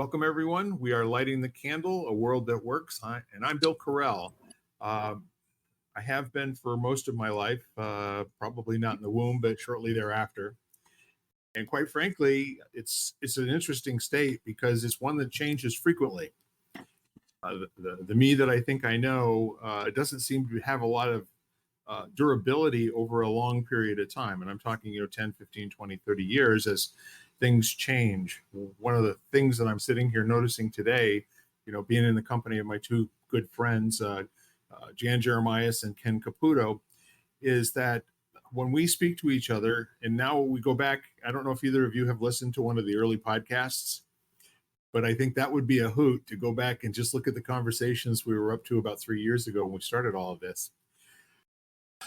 Welcome, everyone. We are lighting the candle, a world that works. And I'm Bill Carell. Uh, I have been for most of my life, probably not in the womb, but shortly thereafter. And quite frankly, it's an interesting state because it's one that changes frequently. The me that I think I know doesn't seem to have a lot of durability over a long period of time. And I'm talking, 10, 15, 20, 30 years as things change. One of the things that I'm sitting here noticing today, being in the company of my two good friends, Jan Jeremias and Ken Caputo, is that when we speak to each other, and now we go back, I don't know if either of you have listened to one of the early podcasts, but I think that would be a hoot to go back and just look at the conversations we were up to about 3 years ago when we started all of this.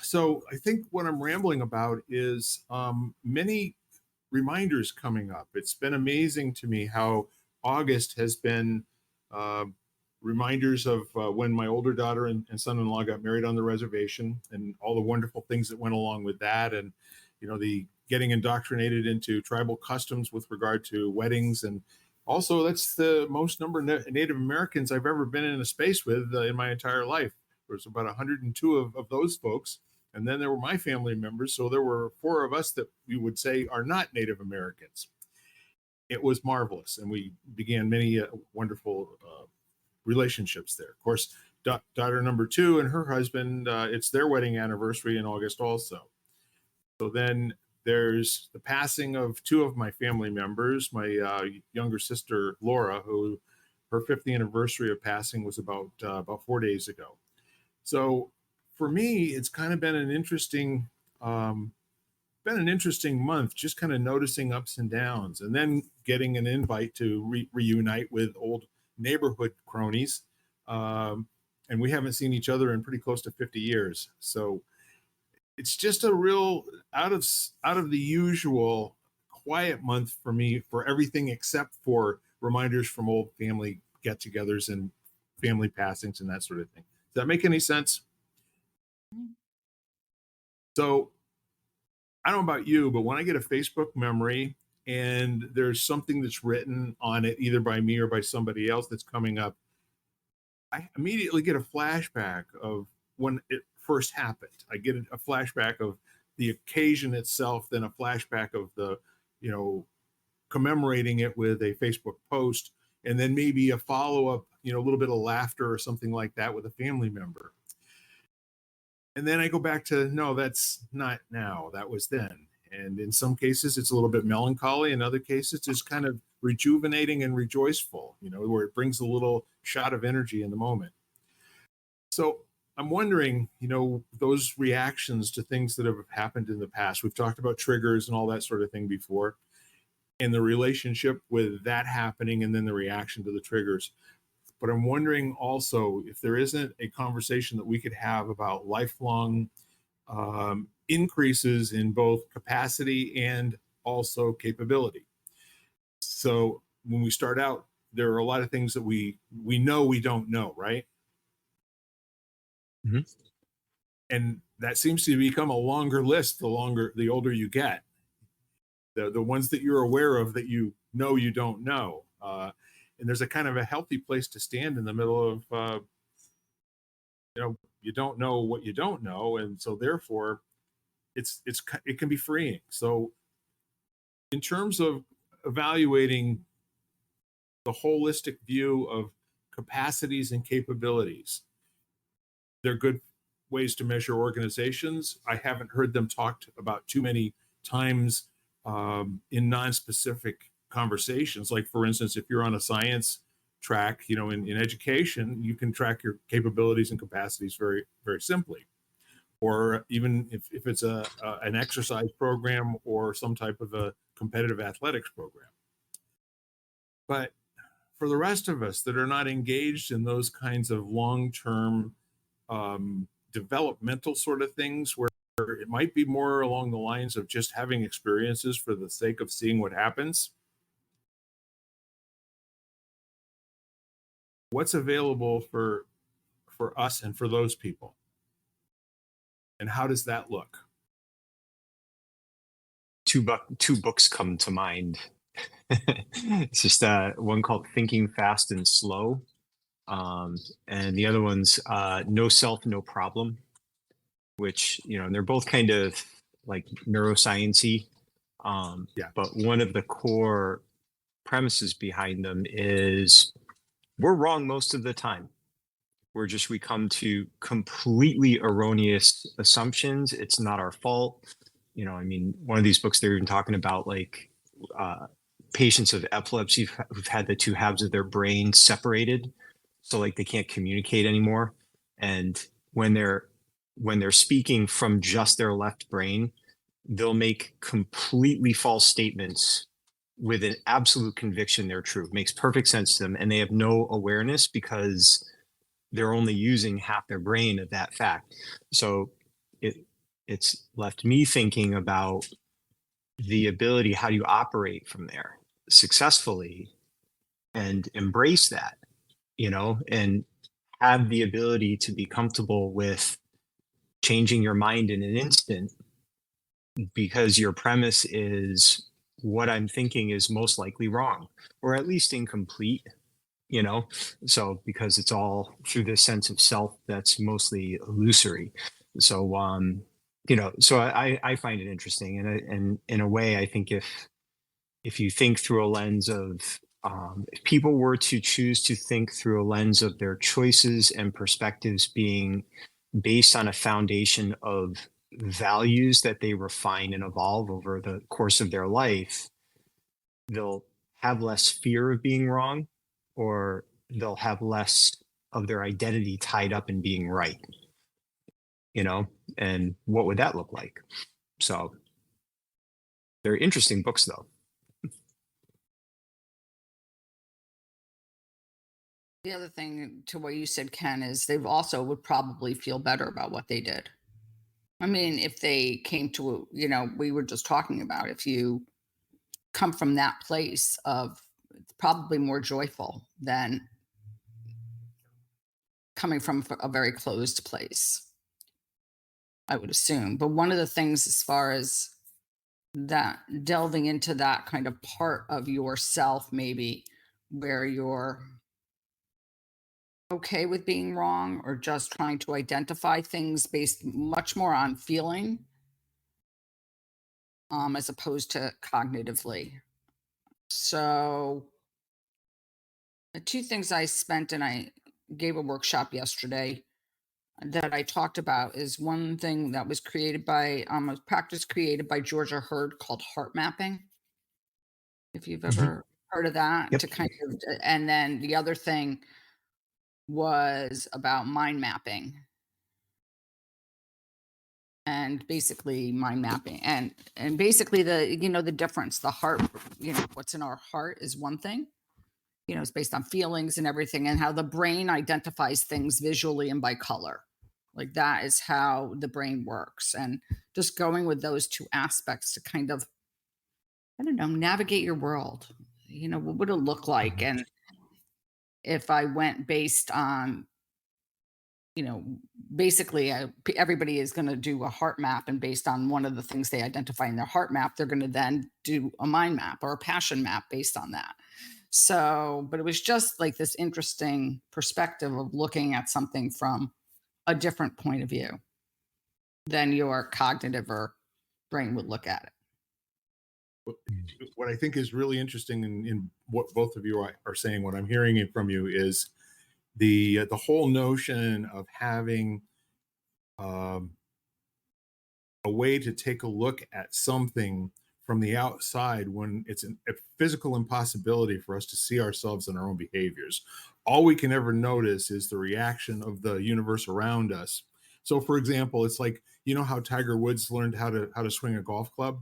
So I think what I'm rambling about is many reminders coming up. It's been amazing to me how August has been uh, reminders of when my older daughter and son-in-law got married on the reservation and all the wonderful things that went along with that. And, the getting indoctrinated into tribal customs with regard to weddings. And also that's the most number of Native Americans I've ever been in a space with in my entire life. There's about 102 of those folks. And then there were my family members. So there were four of us that we would say are not Native Americans. It was marvelous. And we began many wonderful relationships there. Of course, daughter number two and her husband, it's their wedding anniversary in August also. So then there's the passing of two of my family members, my younger sister, Laura, who her 50th anniversary of passing was about 4 days ago. So for me, it's kind of been an interesting month, just kind of noticing ups and downs, and then getting an invite to reunite with old neighborhood cronies, and we haven't seen each other in pretty close to 50 years. So it's just a real out of the usual quiet month for me for everything except for reminders from old family get-togethers and family passings and that sort of thing. Does that make any sense? So I don't know about you, but when I get a Facebook memory and there's something that's written on it, either by me or by somebody else that's coming up, I immediately get a flashback of when it first happened. I get a flashback of the occasion itself, then a flashback of the, commemorating it with a Facebook post, and then maybe a follow-up, a little bit of laughter or something like that with a family member. And then I go back to, no, that's not now, that was then. And in some cases, it's a little bit melancholy. In other cases, it's kind of rejuvenating and rejoiceful, where it brings a little shot of energy in the moment. So I'm wondering, those reactions to things that have happened in the past. We've talked about triggers and all that sort of thing before, and the relationship with that happening and then the reaction to the triggers. But I'm wondering also if there isn't a conversation that we could have about lifelong increases in both capacity and also capability. So when we start out, there are a lot of things that we know we don't know, right? Mm-hmm. And that seems to become a longer list the older you get. The ones that you're aware of that you don't know. And there's a kind of a healthy place to stand in the middle of, you don't know what you don't know. And so therefore it can be freeing. So in terms of evaluating the holistic view of capacities and capabilities, they're good ways to measure organizations. I haven't heard them talked about too many times in non-specific conversations. Like, for instance, if you're on a science track, in education, you can track your capabilities and capacities very, very simply. Or even if it's an exercise program or some type of a competitive athletics program. But for the rest of us that are not engaged in those kinds of long-term developmental sort of things, where it might be more along the lines of just having experiences for the sake of seeing what happens, what's available for us and for those people? And how does that look? Two books come to mind It's just one called Thinking Fast and Slow, um, and the other one's No Self, No Problem, which they're both kind of like neurosciency. Yeah. But one of the core premises behind them is we're wrong most of the time. We come to completely erroneous assumptions. It's not our fault. I mean, one of these books they're even talking about like uh, patients of epilepsy who've had the two halves of their brain separated, so like they can't communicate anymore. And when they're when they're speaking from just their left brain, they'll make completely false statements with an absolute conviction they're true. It makes perfect sense to them, and they have no awareness because they're only using half their brain of that fact. So it it's left me thinking about the ability, how do you operate from there successfully and embrace that, and have the ability to be comfortable with changing your mind in an instant because your premise is what I'm thinking is most likely wrong or at least incomplete, you know so because it's all through this sense of self that's mostly illusory. So I find it interesting, and in a way I think if you think through a lens of if people were to choose to think through a lens of their choices and perspectives being based on a foundation of values that they refine and evolve over the course of their life, they'll have less fear of being wrong, or they'll have less of their identity tied up in being right, you know? And what would that look like? So they're interesting books, though. The other thing to what you said, Ken, is they also would probably feel better about what they did. I mean, if they came to, we were just talking about if you come from that place of it's probably more joyful than coming from a very closed place, I would assume. But one of the things, as far as that delving into that kind of part of yourself, maybe where you're okay with being wrong or just trying to identify things based much more on feeling, as opposed to cognitively. So the two things I spent, and I gave a workshop yesterday that I talked about, is one thing that was created by a practice created by Georgia Hurd called heart mapping. If you've Mhm. ever heard of that, Yep. to kind of, and then the other thing was about mind mapping, and basically mind mapping, and basically the difference, the heart, what's in our heart is one thing, it's based on feelings and everything, and how the brain identifies things visually and by color. Like that is how the brain works. And just going with those two aspects to kind of, I don't know, navigate your world. What would it look like? Mhm. And if I went based on, you know, basically everybody is going to do a heart map, and based on one of the things they identify in their heart map, they're going to then do a mind map or a passion map based on that. So, but it was just like this interesting perspective of looking at something from a different point of view than your cognitive or brain would look at it. What what I think is really interesting in what both of you are saying, what I'm hearing it from you is the whole notion of having um, a way to take a look at something from the outside when it's a physical impossibility for us to see ourselves and our own behaviors. All we can ever notice is the reaction of the universe around us. So, for example, it's like how Tiger Woods learned how to swing a golf club.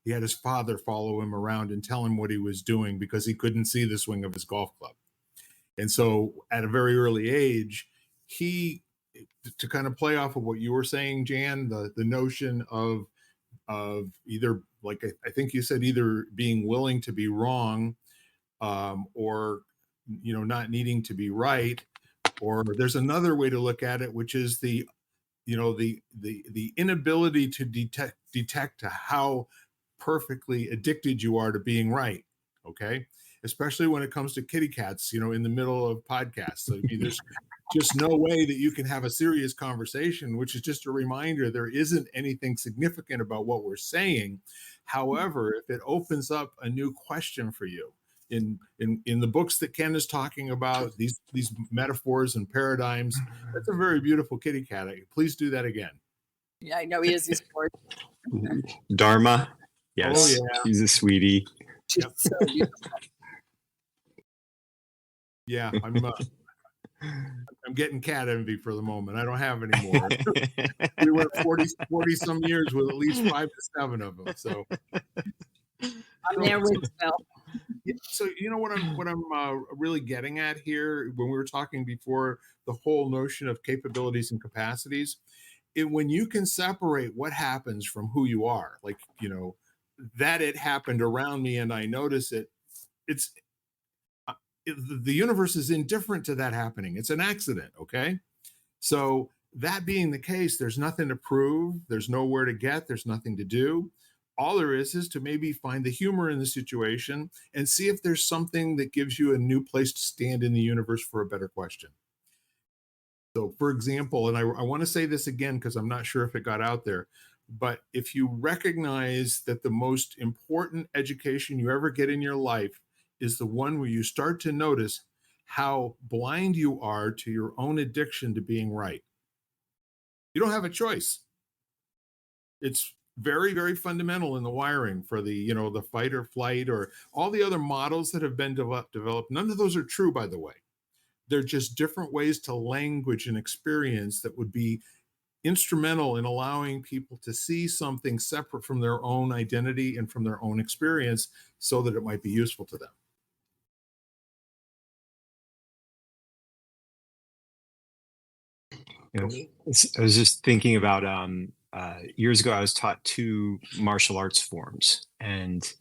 He had his father follow him around and tell him what he was doing because he couldn't see the swing of his golf club. And so, at a very early age, he to kind of play off of what you were saying, Jan, the notion of either, like I think you said, either being willing to be wrong, or not needing to be right. Or there's another way to look at it, which is the inability to detect how perfectly addicted you are to being right. Okay. Especially when it comes to kitty cats, in the middle of podcasts. So, I mean, there's just no way that you can have a serious conversation, which is just a reminder there isn't anything significant about what we're saying. However, if it opens up a new question for you, in the books that Ken is talking about, these metaphors and paradigms, that's a very beautiful kitty cat. Please do that again. Yeah, I know he is. He's gorgeous. Dharma. Oh Yes, yeah. she's a sweetie. She's Yep. so beautiful. Yeah, I'm getting cat envy for the moment. I don't have any more. We went 40 some years with at least 5 to 7 of them. So I'm there with Phil. yeah, so what I'm really getting at here when we were talking before, the whole notion of capabilities and capacities, when you can separate what happens from who you are, like, that it happened around me and I notice it, it's the universe is indifferent to that happening. It's an accident. Okay. So that being the case, there's nothing to prove, there's nowhere to get, there's nothing to do. All there is to maybe find the humor in the situation and see if there's something that gives you a new place to stand in the universe for a better question. So, for example, and I want to say this again because I'm not sure if it got out there, but if you recognize that the most important education you ever get in your life is the one where you start to notice how blind you are to your own addiction to being right, you don't have a choice. It's very, very fundamental in the wiring for the fight or flight or all the other models that have been developed. None of those are true, by the way. They're just different ways to language and experience that would be instrumental in allowing people to see something separate from their own identity and from their own experience so that it might be useful to them. I was just thinking about years ago. I was taught 2 martial arts forms, and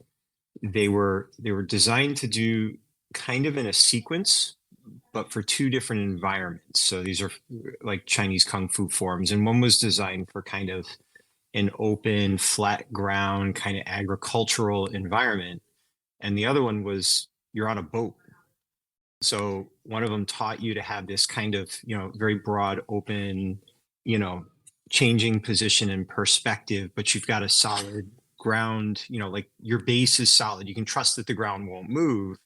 they were designed to do kind of in a sequence, but for 2 different environments. So these are like Chinese kung fu forms, and one was designed for kind of an open, flat ground, kind of agricultural environment, and the other one was you're on a boat. So one of them taught you to have this kind of, very broad, open, you know, changing position and perspective, but you've got a solid ground, like your base is solid. You can trust that the ground won't move.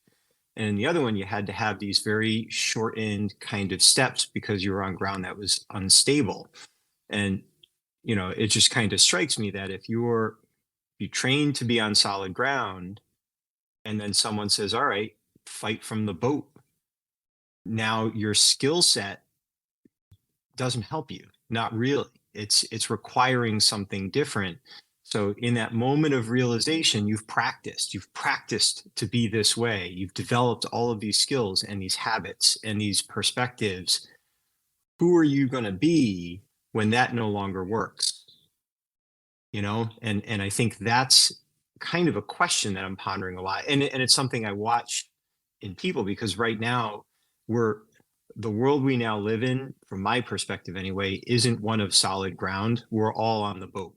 And in the other one, you had to have these very shortened kind of steps because you were on ground that was unstable. And, it just kind of strikes me that if you train to be on solid ground, and then someone says, all right, fight from the boat, now your skill set doesn't help you. Not really. It's requiring something different. So in that moment of realization, you've practiced to be this way. You've developed all of these skills and these habits and these perspectives. Who are you going to be when that no longer works? And I think that's kind of a question that I'm pondering a lot. And it's something I watch in people, because right now the world we now live in, from my perspective anyway, isn't one of solid ground. We're all on the boat,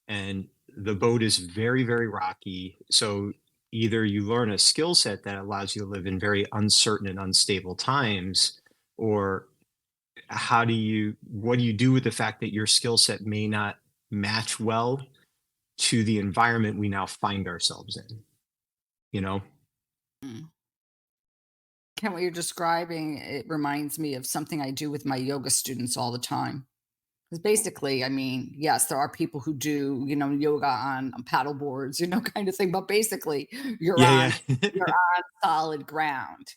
and the boat is very, very rocky. So either you learn a skill set that allows you to live in very uncertain and unstable times, or what do you do with the fact that your skill set may not match well to the environment we now find ourselves in, you know? Mm. Ken, what you're describing, it reminds me of something I do with my yoga students all the time. Because basically, I mean, yes, there are people who do, yoga on paddle boards, kind of thing. But basically, you're on Yeah, yeah. you're on solid ground.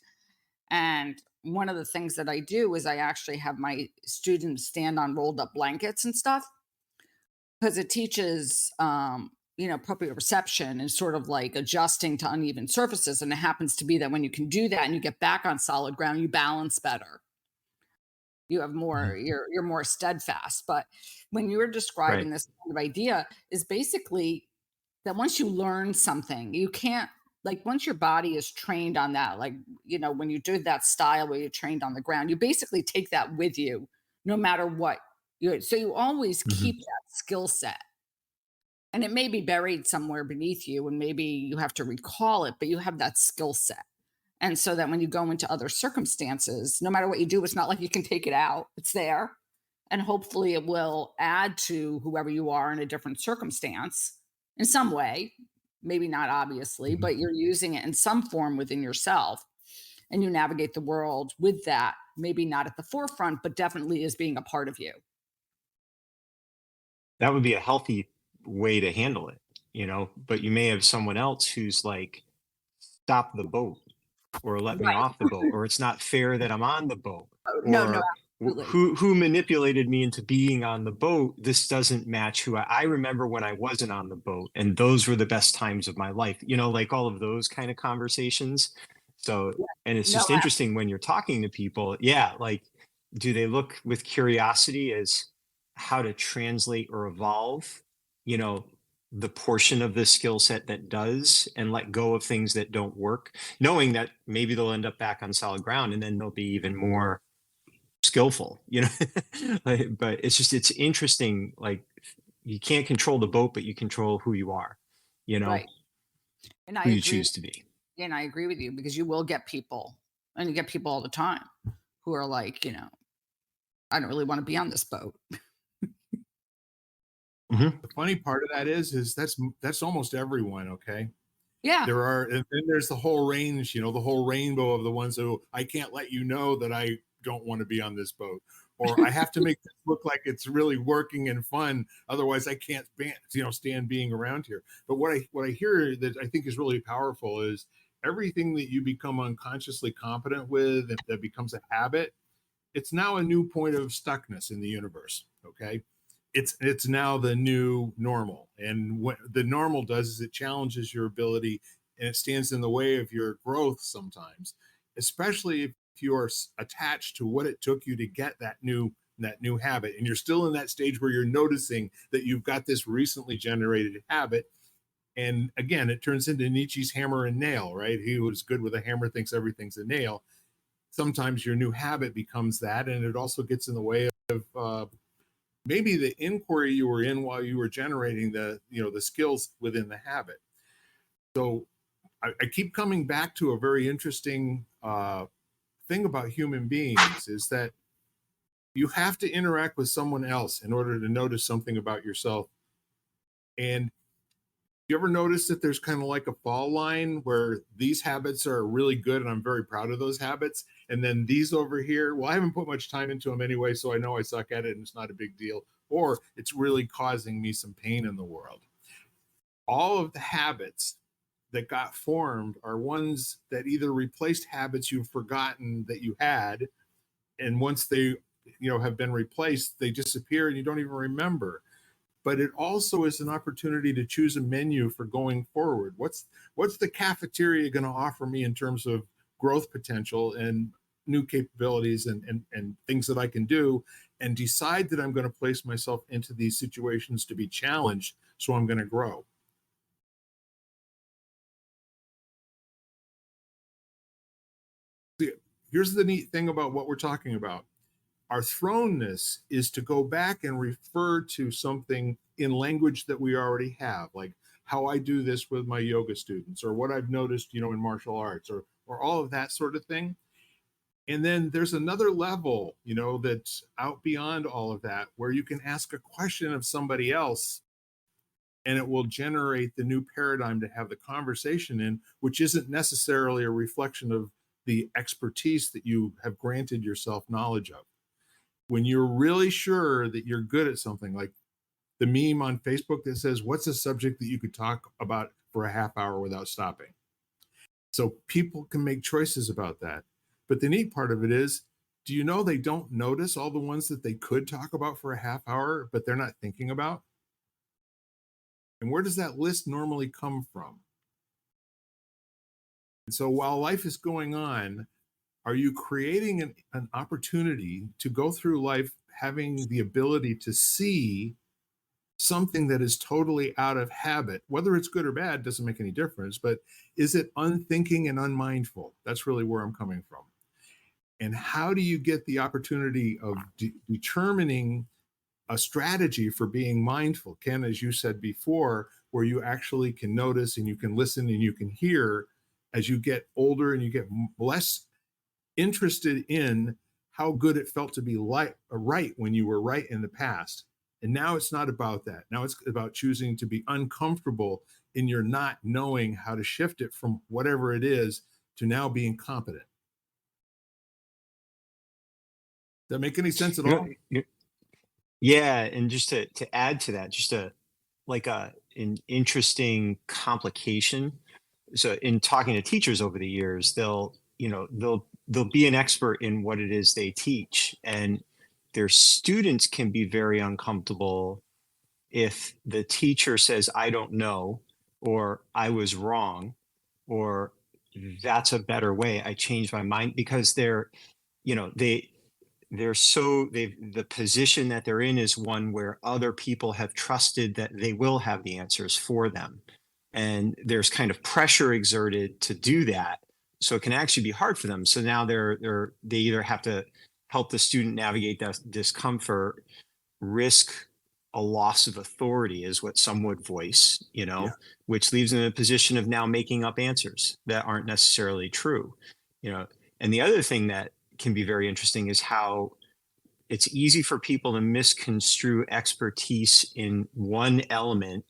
And one of the things that I do is I actually have my students stand on rolled up blankets and stuff, because it teaches proprioception and sort of like adjusting to uneven surfaces. And it happens to be that when you can do that and you get back on solid ground, you balance better. You have more, Mhm. you're more steadfast. But when you're Right. describing this kind of idea, is basically that once you learn something, you can't, like, once your body is trained on that, like, when you do that style where you're trained on the ground, you basically take that with you no matter what. So you always Mhm. keep that skill set. And it may be buried somewhere beneath you, and maybe you have to recall it, but you have that skill set. And so that when you go into other circumstances, no matter what you do, it's not like you can take it out, it's there. And hopefully it will add to whoever you are in a different circumstance in some way. Maybe not obviously, Mhm. but you're using it in some form within yourself, and you navigate the world with that, maybe not at the forefront, but definitely as being a part of you. That would be a healthy way to handle it, but you may have someone else who's like, stop the boat, or let me Right. off the boat, or it's not fair that I'm on the boat, No, no, or absolutely. who manipulated me into being on the boat. This doesn't match who I remember when I wasn't on the boat, and those were the best times of my life, like all of those kind of conversations. So, Yeah. and it's No, just interesting when you're talking to people, yeah, like, do they look with curiosity as how to translate or evolve, you know the portion of the skill set that does, and let go of things that don't work, knowing that maybe they'll end up back on solid ground, and then they'll be even more skillful, but it's interesting. Like, you can't control the boat, but you control who you are, right. And I who you agree. choose to be. And I agree with you because you will get people, and you get people all the time who are like, I don't really want to be on this boat. Hmm. The funny part of that is that's almost everyone. Okay. Yeah. There are, and then there's the whole range, the whole rainbow of the ones who I can't let you know that I don't want to be on this boat, or I have to make this look like it's really working and fun. Otherwise, I can't stand being around here. But what I hear that I think is really powerful is everything that you become unconsciously competent with, if that becomes a habit, it's now a new point of stuckness in the universe. Okay. It's now the new normal, and what the normal does is it challenges your ability, and it stands in the way of your growth sometimes, especially if you are attached to what it took you to get that new habit, and you're still in that stage where you're noticing that you've got this recently generated habit. And again, it turns into Nietzsche's hammer and nail, right? He who is good with a hammer thinks everything's a nail. Sometimes your new habit becomes that, and it also gets in the way of maybe the inquiry you were in while you were generating the skills within the habit. So I keep coming back to a very interesting thing about human beings is that you have to interact with someone else in order to notice something about yourself. And you ever notice that there's kind of like a fall line where these habits are really good and I'm very proud of those habits, and then these over here, well, I haven't put much time into them anyway, so I know I suck at it and it's not a big deal, or it's really causing me some pain in the world. All of the habits that got formed are ones that either replaced habits you've forgotten that you had, and once they have been replaced, they disappear and you don't even remember. But it also is an opportunity to choose a menu for going forward. What's the cafeteria going to offer me in terms of growth potential and new capabilities and things that I can do, and decide that I'm going to place myself into these situations to be challenged, so I'm going to grow. Here's the neat thing about what we're talking about. Our thrownness is to go back and refer to something in language that we already have, like how I do this with my yoga students, or what I've noticed, in martial arts, or all of that sort of thing. And then there's another level, that's out beyond all of that, where you can ask a question of somebody else, and it will generate the new paradigm to have the conversation in, which isn't necessarily a reflection of the expertise that you have granted yourself knowledge of. When you're really sure that you're good at something, like the meme on Facebook that says, what's a subject that you could talk about for a half hour without stopping? So people can make choices about that. But the neat part of it is, do you know they don't notice all the ones that they could talk about for a half hour, but they're not thinking about? And where does that list normally come from? And so while life is going on, are you creating an opportunity to go through life having the ability to see something that is totally out of habit? Whether it's good or bad doesn't make any difference, but is it unthinking and unmindful? That's really where I'm coming from. And how do you get the opportunity of determining a strategy for being mindful. Ken, as you said before, where you actually can notice and you can listen and you can hear as you get older and you get less interested in how good it felt to be right when you were right in the past. And now it's not about that. Now it's about choosing to be uncomfortable in your not knowing how to shift it from whatever it is to now being competent. Does that make any sense at all? Yeah, and just to add to that, just an interesting complication. So in talking to teachers over the years, they'll be an expert in what it is they teach, and their students can be very uncomfortable if the teacher says, "I don't know," or "I was wrong," or "That's a better way. I changed my mind," because you know, they the position that they're in is one where other people have trusted that they will have the answers for them, and there's kind of pressure exerted to do that, so it can actually be hard for them. So now they either have to help the student navigate that discomfort, risk a loss of authority is what some would voice, Yeah. which leaves them in a position of now making up answers that aren't necessarily true. And the other thing that can be very interesting is how it's easy for people to misconstrue expertise in one element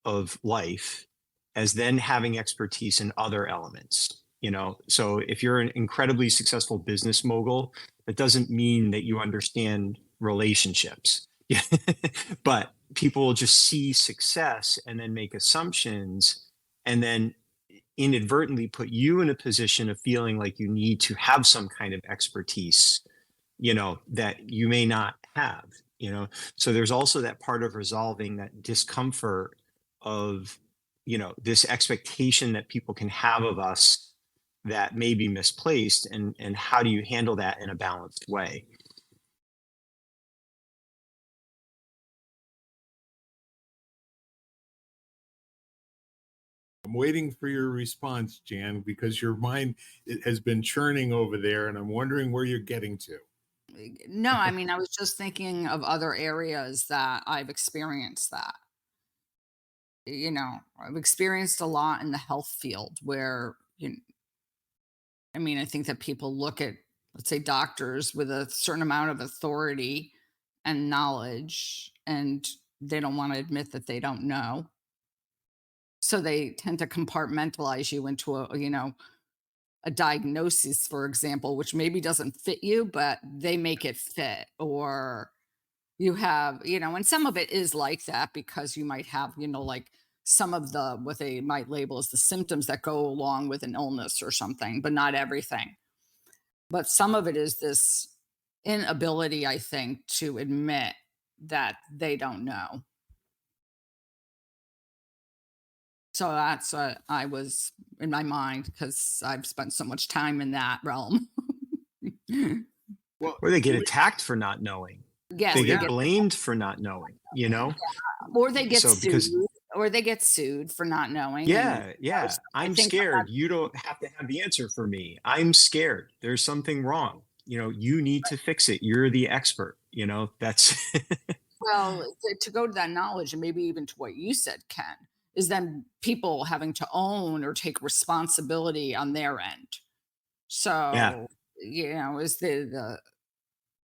of life as then having expertise in other elements. So if you're an incredibly successful business mogul, that doesn't mean that you understand relationships. But people will just see success and then make assumptions, and then inadvertently put you in a position of feeling like you need to have some kind of expertise, that you may not have. So there's also that part of resolving that discomfort of, this expectation that people can have of us that may be misplaced, and how do you handle that in a balanced way? I'm waiting for your response, Jan, because your mind has been churning over there, and I'm wondering where you're getting to. No, I mean, I was just thinking of other areas that I've experienced that. I've experienced a lot in the health field where, I mean, I think that people look at, let's say, doctors with a certain amount of authority and knowledge, and they don't want to admit that they don't know. So they tend to compartmentalize you into a diagnosis, for example, which maybe doesn't fit you, but they make it fit. Or you have, and some of it is like that because you might have, like some of the what they might label as the symptoms that go along with an illness or something, but not everything. But some of it is this inability, I think, to admit that they don't know. So that's what I was in my mind because I've spent so much time in that realm. Well, Or they get attacked for not knowing. Yes, They they get get, blamed for not knowing, or they get So sued, because or they get sued for not knowing. And yeah, I I'm think scared. You don't have to have the answer for me. I'm scared. There's something wrong. You need to fix it. You're the expert. That's well, to go to that knowledge, and maybe even to what you said, Ken, is then people having to own or take responsibility on their end. yeah. So, is the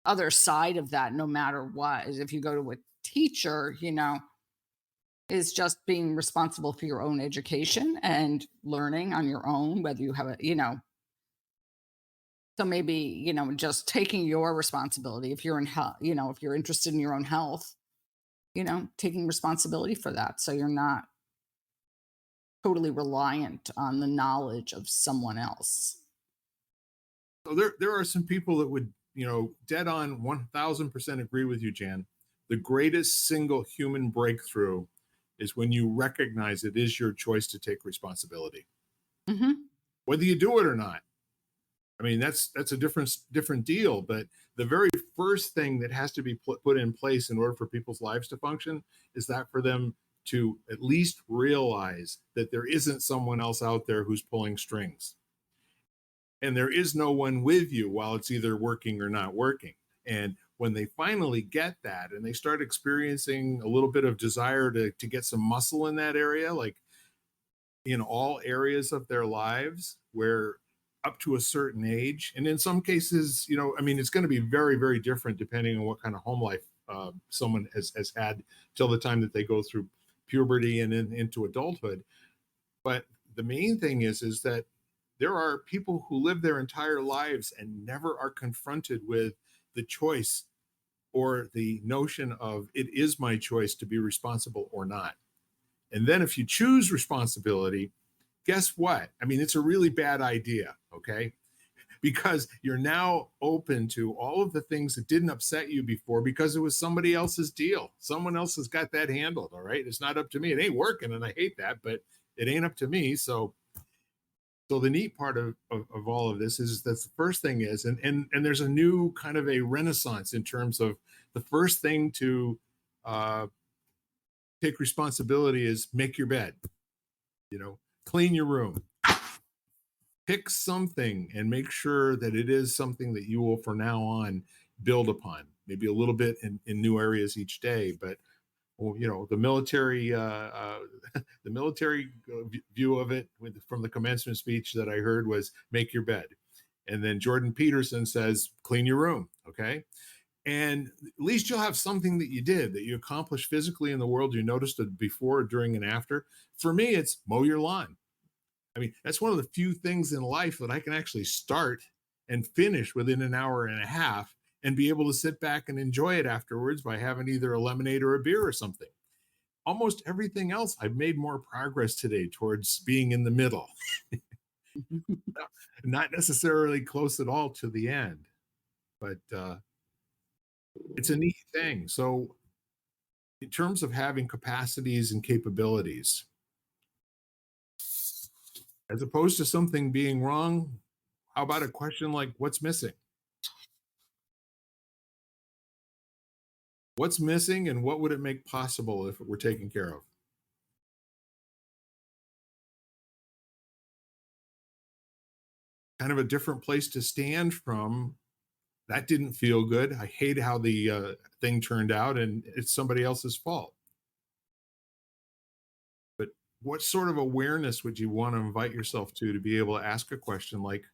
other side of that, no matter what, is if you go to a teacher, is just being responsible for your own education and learning on your own, whether you have so maybe, just taking your responsibility if you're in health, if you're interested in your own health, taking responsibility for that. So you're not totally reliant on the knowledge of someone else. So there are some people that would, dead on 1000% agree with you, Jan. The greatest single human breakthrough is when you recognize it is your choice to take responsibility, Hmm. whether you do it or not. I mean, that's a different deal. But the very first thing that has to be put in place in order for people's lives to function is that for them to at least realize that there isn't someone else out there who's pulling strings, and there is no one with you while it's either working or not working. And when they finally get that and they start experiencing a little bit of desire to get some muscle in that area, like in all areas of their lives, where up to a certain age, and in some cases, I mean, it's going to be very, very different depending on what kind of home life someone has had till the time that they go through puberty and into adulthood. But the main thing is that there are people who live their entire lives and never are confronted with the choice or the notion of it is my choice to be responsible or not. And then if you choose responsibility, guess what? I mean, it's a really bad idea, okay? Because you're now open to all of the things that didn't upset you before because it was somebody else's deal. Someone else has got that handled, all right? It's not up to me. It ain't working, and I hate that, but it ain't up to me. So the neat part of all of this is that's the first thing is, and there's a new kind of a renaissance in terms of the first thing to take responsibility is make your bed, clean your room, pick something and make sure that it is something that you will from now on build upon, maybe a little bit in new areas each day. But the military the military view of it from the commencement speech that I heard was make your bed, and then Jordan Peterson says clean your room. Okay, and at least you'll have something that you did, that you accomplished physically in the world. You noticed it before, during, and after. For me, it's mow your lawn. I mean, that's one of the few things in life that I can actually start and finish within an hour and a half and be able to sit back and enjoy it afterwards by having either a lemonade or a beer or something. Almost everything else, I've made more progress today towards being in the middle, not necessarily close at all to the end, but it's a neat thing. So, in terms of having capacities and capabilities, as opposed to something being wrong, how about a question like, what's missing? What's missing and what would it make possible if it were taken care of? Kind of a different place to stand from. That didn't feel good. I hate how the thing turned out, and it's somebody else's fault. But what sort of awareness would you want to invite yourself to be able to ask a question like,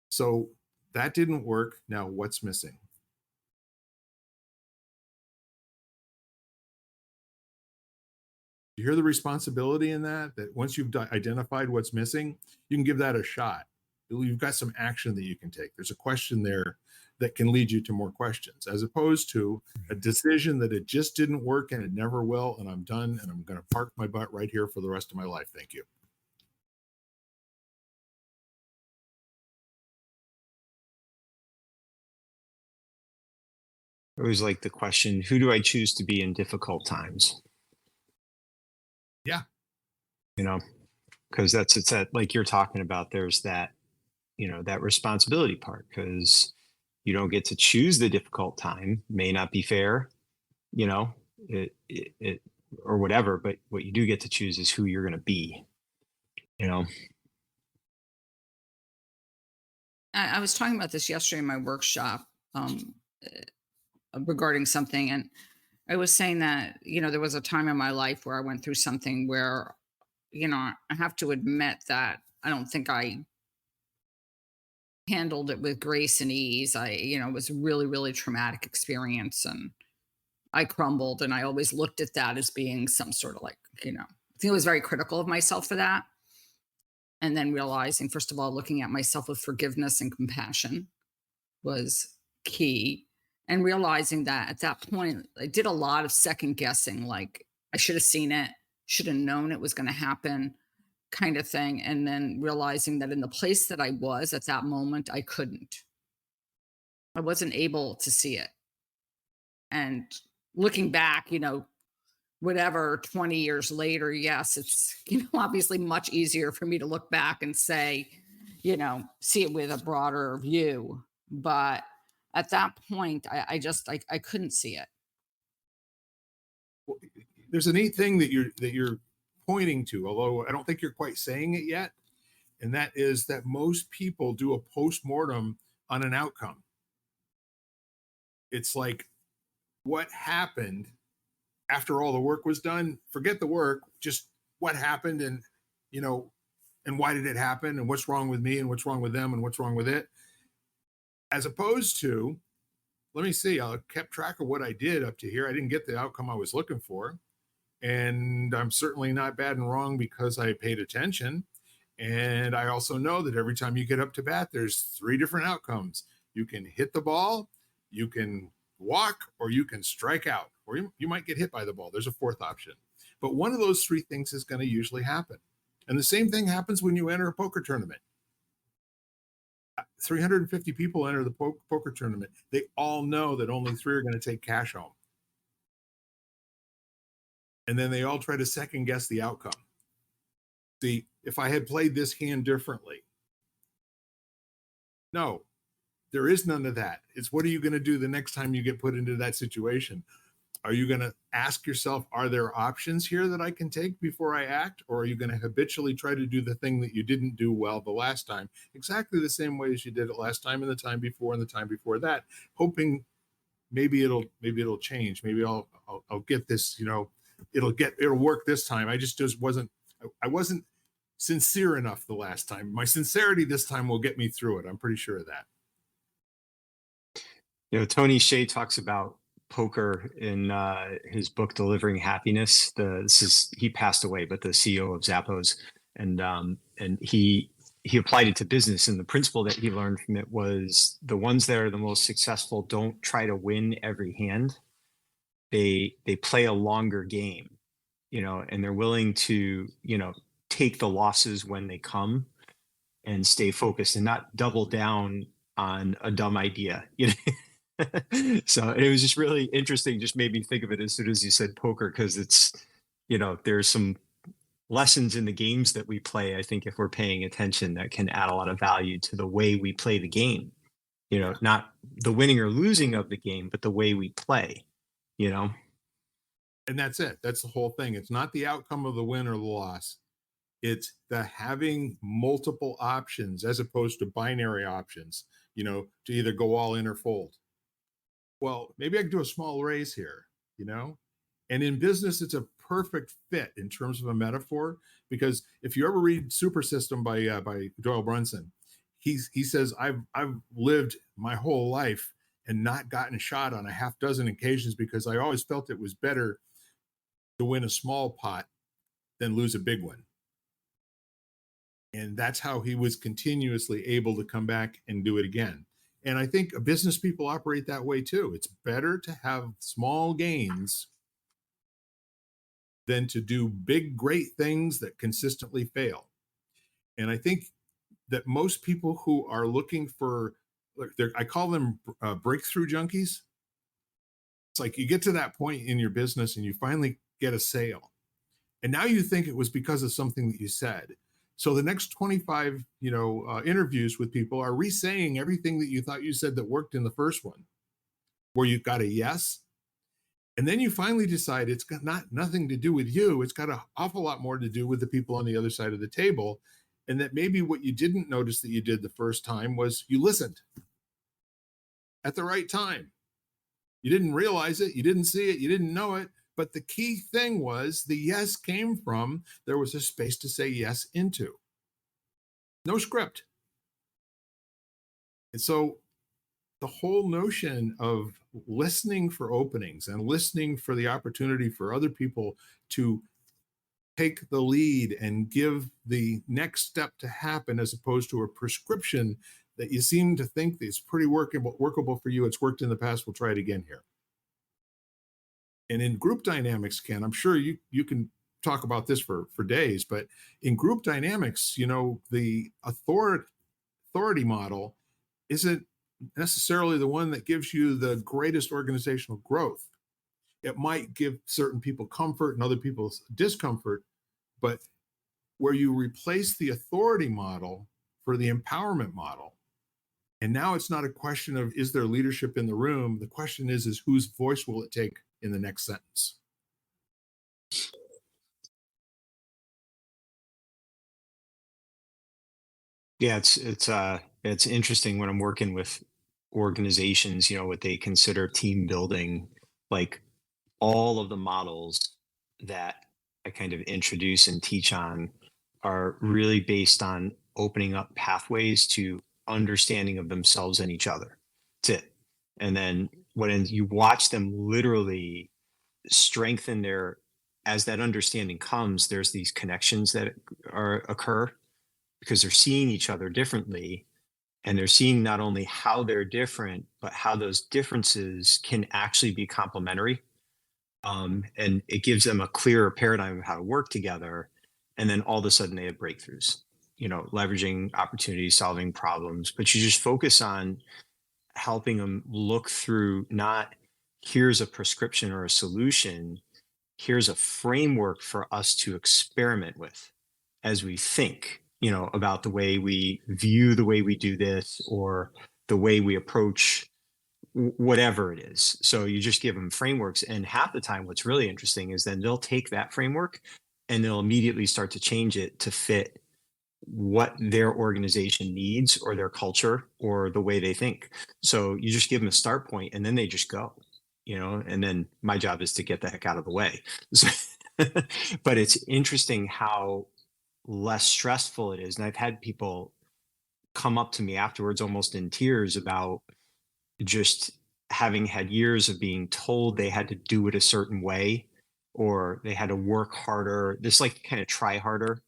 so that didn't work. Now what's missing? You hear the responsibility in that? That once you've identified what's missing, you can give that a shot. You've got some action that you can take. There's a question there that can lead you to more questions, as opposed to a decision that it just didn't work and it never will, and I'm done, and I'm going to park my butt right here for the rest of my life. Thank you. It was like the question, who do I choose to be in difficult times? Yeah. Because it's that, like you're talking about, there's that, that responsibility part, because you don't get to choose the difficult time, may not be fair, it or whatever, but what you do get to choose is who you're going to be, I was talking about this yesterday in my workshop regarding something, and I was saying that there was a time in my life where I went through something where I have to admit that I don't think I handled it with grace and ease. It was a really, really traumatic experience, and I crumbled. And I always looked at that as being some sort of I think I was very critical of myself for that. And then realizing, first of all, looking at myself with forgiveness and compassion was key. And realizing that at that point, I did a lot of second guessing, like I should have seen it, should have known it was going to happen, kind of thing. And then realizing that in the place that I was at that moment, I wasn't able to see it. And looking back, whatever, 20 years later, yes, it's, obviously much easier for me to look back and say, see it with a broader view. But at that point, I couldn't see it. Well, there's a neat thing that you're pointing to, although I don't think you're quite saying it yet, and that is that most people do a post-mortem on an outcome. It's like, what happened after all the work was done? Forget the work, just what happened, and you know, and why did it happen, and what's wrong with me, and what's wrong with them, and what's wrong with it, as opposed to, let me see, I kept track of what I did up to here. I didn't get the outcome I was looking for, and I'm certainly not bad and wrong because I paid attention. And I also know that every time you get up to bat, there's three different outcomes. You can hit the ball, you can walk, or you can strike out, or you might get hit by the ball. There's a fourth option. But one of those three things is going to usually happen. And the same thing happens when you enter a poker tournament. 350 people enter the poker tournament. They all know that only three are going to take cash home. And then they all try to second guess the outcome. See, if I had played this hand differently. No, there is none of that. It's what are you going to do the next time you get put into that situation? Are you going to ask yourself, are there options here that I can take before I act? Or are you going to habitually try to do the thing that you didn't do well the last time, exactly the same way as you did it last time and the time before and the time before that, hoping maybe it'll change. Maybe I'll get this, it'll work this time. I just wasn't, I wasn't sincere enough the last time. My sincerity this time will get me through it. I'm pretty sure of that. Tony Hsieh talks about poker in his book Delivering Happiness. He passed away, but the CEO of Zappos, and he applied it to business, and the principle that he learned from it was the ones that are the most successful don't try to win every hand. They play a longer game, and they're willing to take the losses when they come and stay focused and not double down on a dumb idea. So it was just really interesting, just made me think of it as soon as you said poker, because it's there's some lessons in the games that we play, I think, if we're paying attention, that can add a lot of value to the way we play the game. Not the winning or losing of the game, but the way we play. And that's it. That's the whole thing. It's not the outcome of the win or the loss. It's the having multiple options as opposed to binary options, to either go all in or fold. Well, maybe I could do a small raise here, And in business, it's a perfect fit in terms of a metaphor, because if you ever read Super System by Doyle Brunson, he says, I've lived my whole life and not gotten shot on a half dozen occasions because I always felt it was better to win a small pot than lose a big one. And that's how he was continuously able to come back and do it again. And I think business people operate that way too. It's better to have small gains than to do big, great things that consistently fail. And I think that most people who are looking for, I call them breakthrough junkies. It's like you get to that point in your business and you finally get a sale. And now you think it was because of something that you said. So the next 25, interviews with people are re-saying everything that you thought you said that worked in the first one, where you got a yes. And then you finally decide it's got nothing to do with you. It's got an awful lot more to do with the people on the other side of the table. And that maybe what you didn't notice that you did the first time was you listened at the right time. You didn't realize it. You didn't see it. You didn't know it. But the key thing was the yes came from, there was a space to say yes into. No script. And so the whole notion of listening for openings and listening for the opportunity for other people to take the lead and give the next step to happen, as opposed to a prescription that you seem to think is pretty workable for you. It's worked in the past. We'll try it again here. And in group dynamics, Ken, I'm sure you can talk about this for days, but in group dynamics, the authority model isn't necessarily the one that gives you the greatest organizational growth. It might give certain people comfort and other people discomfort, but where you replace the authority model for the empowerment model, and now it's not a question of is there leadership in the room? The question is whose voice will it take in the next sentence? Yeah, it's interesting when I'm working with organizations, what they consider team building, like all of the models that I kind of introduce and teach on are really based on opening up pathways to understanding of themselves and each other. That's it. And then when you watch them literally strengthen as that understanding comes, there's these connections that occur because they're seeing each other differently, and they're seeing not only how they're different, but how those differences can actually be complementary. And it gives them a clearer paradigm of how to work together. And then all of a sudden they have breakthroughs, leveraging opportunities, solving problems. But you just focus on helping them look through, not here's a prescription or a solution, here's a framework for us to experiment with as we think, about the way we view the way we do this, or the way we approach whatever it is. So you just give them frameworks. And half the time, what's really interesting is then they'll take that framework and they'll immediately start to change it to fit what their organization needs or their culture or the way they think. So you just give them a start point and then they just go, and then my job is to get the heck out of the way. But it's interesting how less stressful it is. And I've had people come up to me afterwards almost in tears about just having had years of being told they had to do it a certain way, or they had to work harder, this like kind of try harder,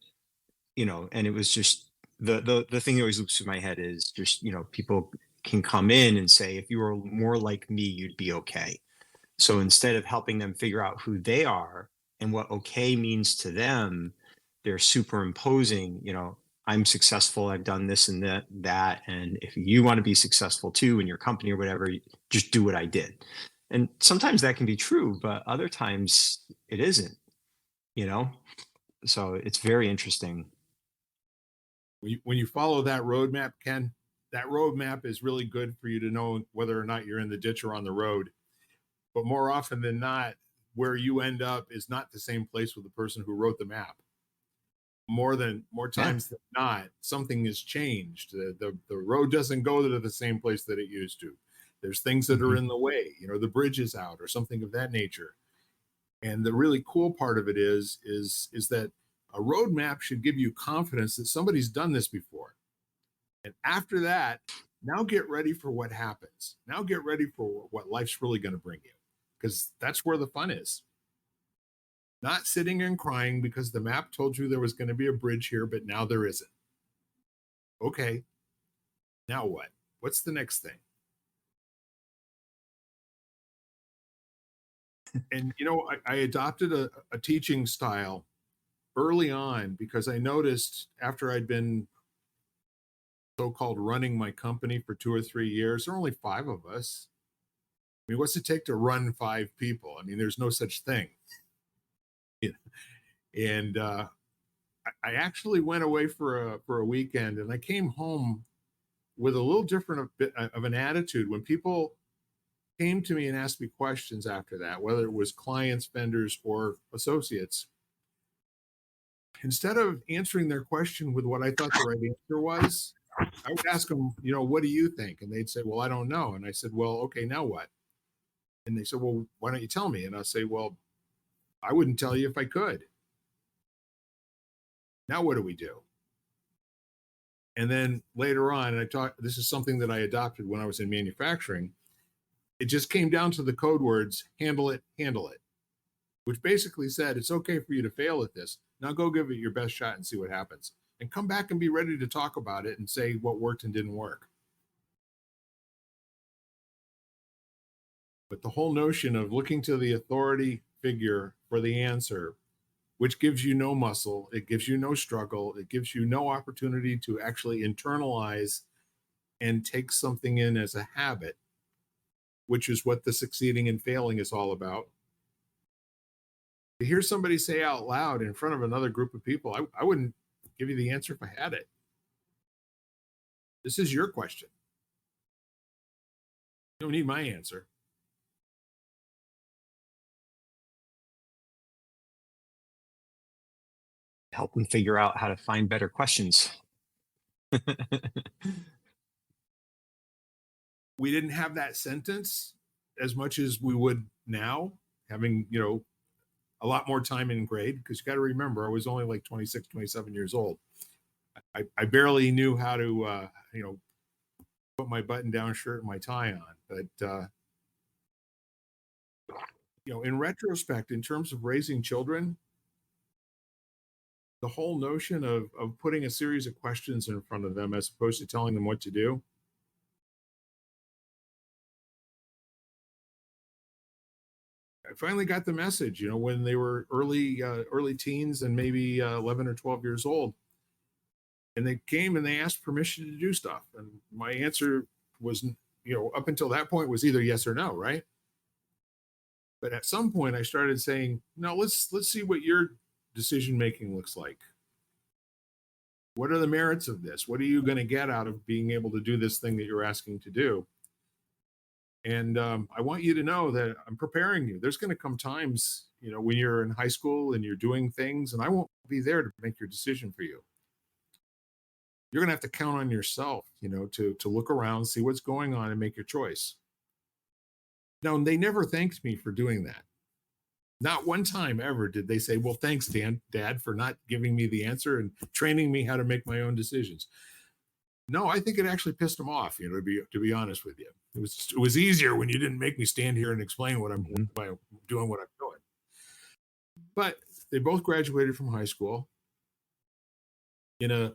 and it was just the thing that always loops through my head is just, people can come in and say, if you were more like me, you'd be okay. So instead of helping them figure out who they are and what okay means to them, they're superimposing, I'm successful, I've done this and that. And if you want to be successful too in your company or whatever, just do what I did. And sometimes that can be true, but other times it isn't, so it's very interesting. When you follow that roadmap, Ken, that roadmap is really good for you to know whether or not you're in the ditch or on the road. But more often than not, where you end up is not the same place with the person who wrote the map. More times than not, something has changed. The road doesn't go to the same place that it used to. There's things that are in the way, the bridge is out or something of that nature. And the really cool part of it is that a roadmap should give you confidence that somebody's done this before. And after that, now get ready for what happens. Now get ready for what life's really going to bring you, because that's where the fun is. Not sitting and crying because the map told you there was going to be a bridge here, but now there isn't. Okay, now what? What's the next thing? And, I adopted a teaching style early on because I noticed after I'd been so-called running my company for 2 or 3 years, there are only 5 of us. I mean, what's it take to run 5 people? I mean, there's no such thing. And I actually went away for a weekend, and I came home with a little different of an attitude. When people came to me and asked me questions after that, whether it was clients, vendors, or associates, instead of answering their question with what I thought the right answer was, I would ask them, what do you think? And they'd say, well, I don't know. And I said, well, okay, now what? And they said, well, why don't you tell me? And I'll say, well, I wouldn't tell you if I could. Now what do we do? And then later on, and this is something that I adopted when I was in manufacturing. It just came down to the code words, handle it, which basically said, it's okay for you to fail at this. Now go give it your best shot and see what happens. And come back and be ready to talk about it and say what worked and didn't work. But the whole notion of looking to the authority figure for the answer, which gives you no muscle, it gives you no struggle, it gives you no opportunity to actually internalize and take something in as a habit, which is what the succeeding and failing is all about. To hear somebody say out loud in front of another group of people, I wouldn't give you the answer if I had it. This is your question. You don't need my answer. Help them figure out how to find better questions. we didn't have that sentence as much as we would now, having, a lot more time in grade, because you got to remember, I was only like 26, 27 years old. I barely knew how to, put my button down shirt and my tie on. But, in retrospect, in terms of raising children, the whole notion of putting a series of questions in front of them as opposed to telling them what to do, I finally got the message, when they were early teens and maybe 11 or 12 years old. And they came and they asked permission to do stuff. And my answer was, up until that point was either yes or no, right? But at some point I started saying, no, let's see what your decision making looks like. What are the merits of this? What are you going to get out of being able to do this thing that you're asking to do? And I want you to know that I'm preparing you. There's going to come times, when you're in high school and you're doing things, and I won't be there to make your decision for you. You're going to have to count on yourself, to look around, see what's going on, and make your choice. Now, they never thanked me for doing that. Not one time ever did they say, well, thanks, Dad, for not giving me the answer and training me how to make my own decisions. No, I think it actually pissed them off, to be honest with you. It was easier when you didn't make me stand here and explain what I'm by doing what I'm doing. But they both graduated from high school. They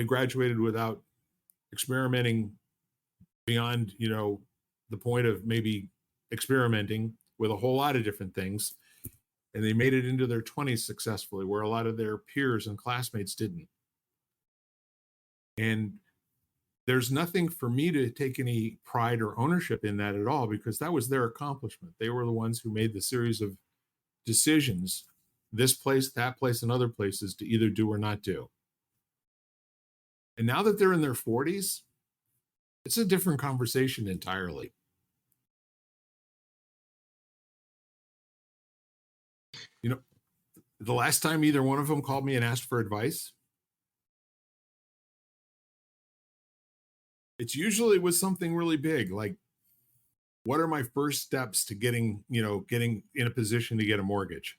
graduated without experimenting beyond, the point of maybe experimenting with a whole lot of different things. And they made it into their 20s successfully, where a lot of their peers and classmates didn't. And there's nothing for me to take any pride or ownership in that at all, because that was their accomplishment. They were the ones who made the series of decisions, this place, that place, and other places, to either do or not do. And now that they're in their 40s, it's a different conversation entirely. The last time either one of them called me and asked for advice, it's usually with something really big, like, what are my first steps to getting in a position to get a mortgage?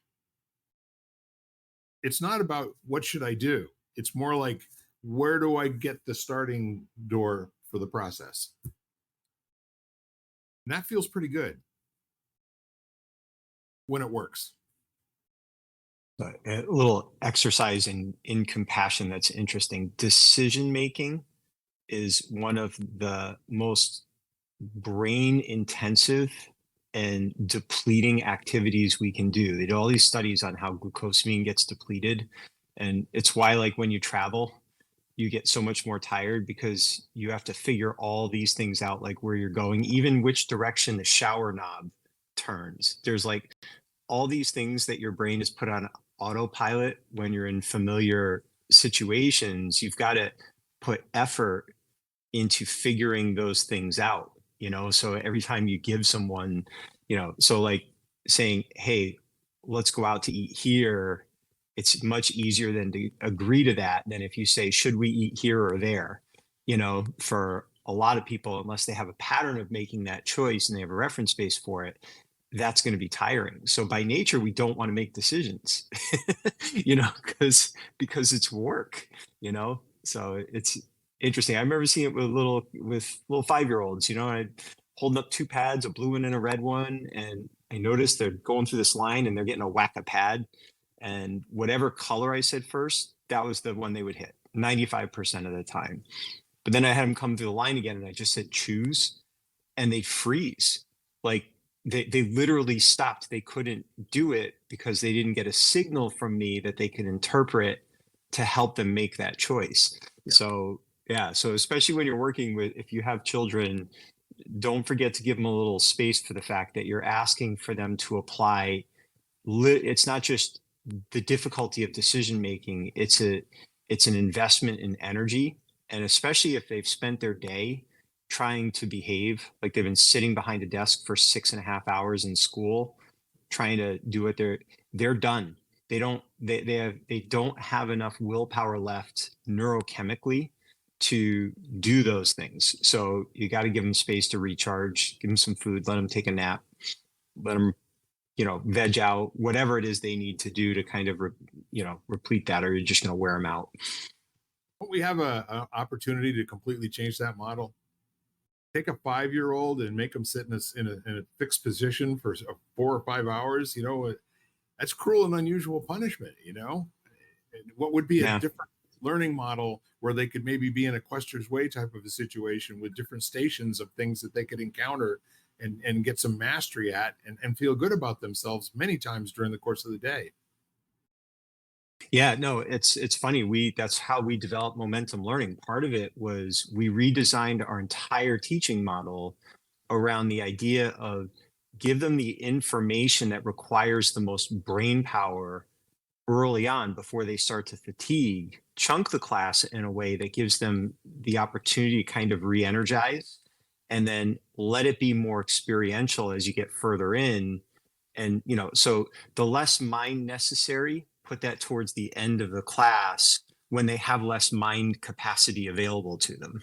It's not about what should I do. It's more like, where do I get the starting door for the process? And that feels pretty good when it works. A little exercise in compassion that's interesting. Decision making is one of the most brain intensive and depleting activities we can do. They do all these studies on how glucosamine gets depleted. And it's why, like, when you travel, you get so much more tired, because you have to figure all these things out, like where you're going, even which direction the shower knob turns. There's like all these things that your brain is put on autopilot when you're in familiar situations. You've got to put effort into figuring those things out, so every time you give someone, so like saying, hey, let's go out to eat here, it's much easier than to agree to that than if you say, should we eat here or there? For a lot of people, unless they have a pattern of making that choice and they have a reference space for it, that's going to be tiring. So by nature, we don't want to make decisions, because it's work, so it's interesting. I remember seeing it with little 5-year-olds, I holding up 2 pads, a blue one and a red one. And I noticed they're going through this line and they're getting a whack of pad. And whatever color I said first, that was the one they would hit 95% of the time. But then I had them come through the line again and I just said, choose, and they'd freeze. Like they literally stopped. They couldn't do it because they didn't get a signal from me that they could interpret to help them make that choice. Yeah. So especially when you're working with, if you have children, don't forget to give them a little space for the fact that you're asking for them to apply. It's not just the difficulty of decision making. It's an investment in energy. And especially if they've spent their day trying to behave, like they've been sitting behind a desk for 6.5 hours in school, trying to do what they're done. They don't have enough willpower left neurochemically to do those things. So you got to give them space to recharge, give them some food, let them take a nap, let them, veg out, whatever it is they need to do to kind of, replete that, or you're just going to wear them out. Don't we have a opportunity to completely change that model? Take a 5-year-old and make them sit in a fixed position for 4 or 5 hours. That's cruel and unusual punishment. And what would be a Yeah. different learning model where they could maybe be in a Quester's Way type of a situation with different stations of things that they could encounter and get some mastery at and feel good about themselves many times during the course of the day. Yeah, no, it's funny. That's how we developed momentum learning. Part of it was we redesigned our entire teaching model around the idea of give them the information that requires the most brain power early on before they start to fatigue, chunk the class in a way that gives them the opportunity to kind of re-energize, and then let it be more experiential as you get further in. And so the less mind necessary, put that towards the end of the class when they have less mind capacity available to them.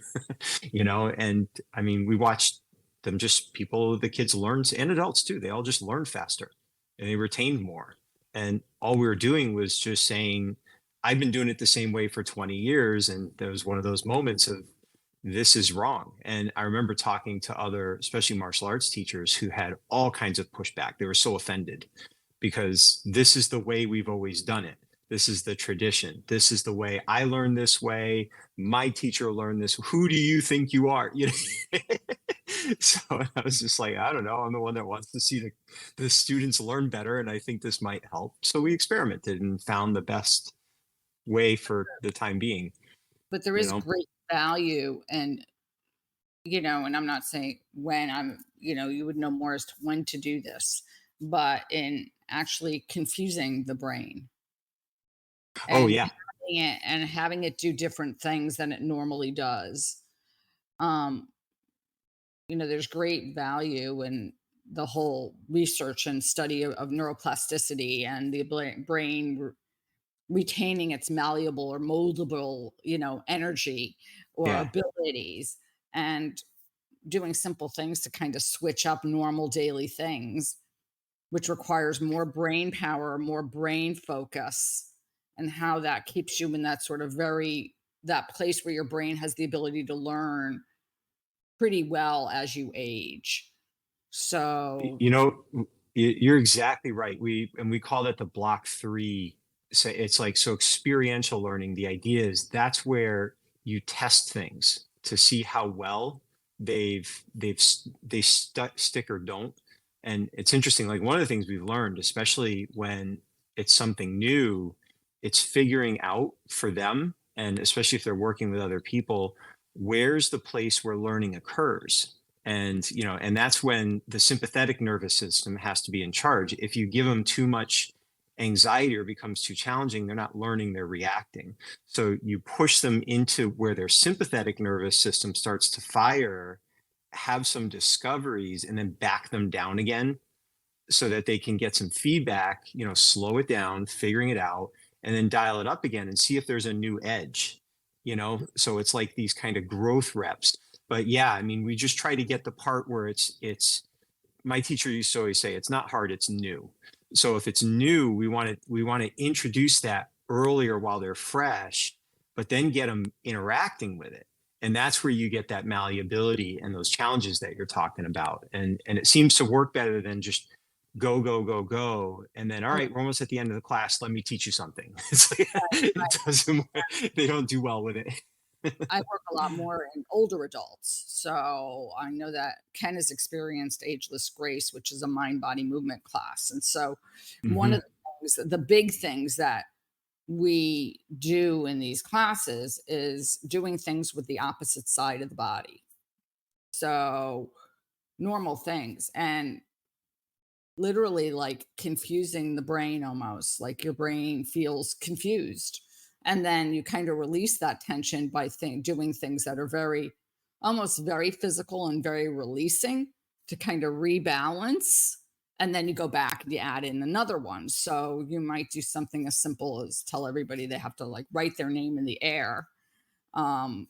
And I mean, we watched them, the kids learned, and adults too, they all just learned faster and they retained more. And all we were doing was just saying, I've been doing it the same way for 20 years. And there was one of those moments of, this is wrong. And I remember talking to other, especially martial arts teachers, who had all kinds of pushback. They were so offended because this is the way we've always done it. This is the tradition. This is the way I learned this way. My teacher learned this. Who do you think you are? So I was just like, I don't know. I'm the one that wants to see the students learn better. And I think this might help. So we experimented and found the best way for the time being. But there is great value, and and I'm not saying when you would know more as to when to do this, but in actually confusing the brain Oh, and yeah. having it do different things than it normally does. Um, there's great value in the whole research and study of neuroplasticity and the brain retaining its malleable or moldable, energy or Yeah. abilities, and doing simple things to kind of switch up normal daily things, which requires more brain power, more brain focus, and how that keeps you in that sort of that place where your brain has the ability to learn pretty well as you age. So, You're exactly right. We call that the block 3. So it's like, so experiential learning. The idea is that's where you test things to see how well they stick or don't. And it's interesting. Like, one of the things we've learned, especially when it's something new, it's figuring out for them, and especially if they're working with other people, where's the place where learning occurs. And that's when the sympathetic nervous system has to be in charge. If you give them too much anxiety or becomes too challenging, they're not learning, they're reacting. So you push them into where their sympathetic nervous system starts to fire, have some discoveries, and then back them down again so that they can get some feedback, slow it down, figuring it out, and then dial it up again and see if there's a new edge. So it's like these kind of growth reps. But yeah, I mean, we just try to get the part where it's my teacher used to always say, it's not hard, it's new. So if it's new, we want to introduce that earlier while they're fresh, but then get them interacting with it. And that's where you get that malleability and those challenges that you're talking about. And it seems to work better than just go, go, go, go. And then, all right, we're almost at the end of the class. Let me teach you something. It's like, it doesn't, they don't do well with it. I work a lot more in older adults. So I know that Ken has experienced Ageless Grace, which is a mind body movement class. And so one of the big things that we do in these classes is doing things with the opposite side of the body. So normal things, and literally like confusing the brain, almost like your brain feels confused, and then you kind of release that tension by doing things that are almost very physical and very releasing to kind of rebalance, and then you go back and you add in another one. So you might do something as simple as tell everybody they have to like write their name in the air, um,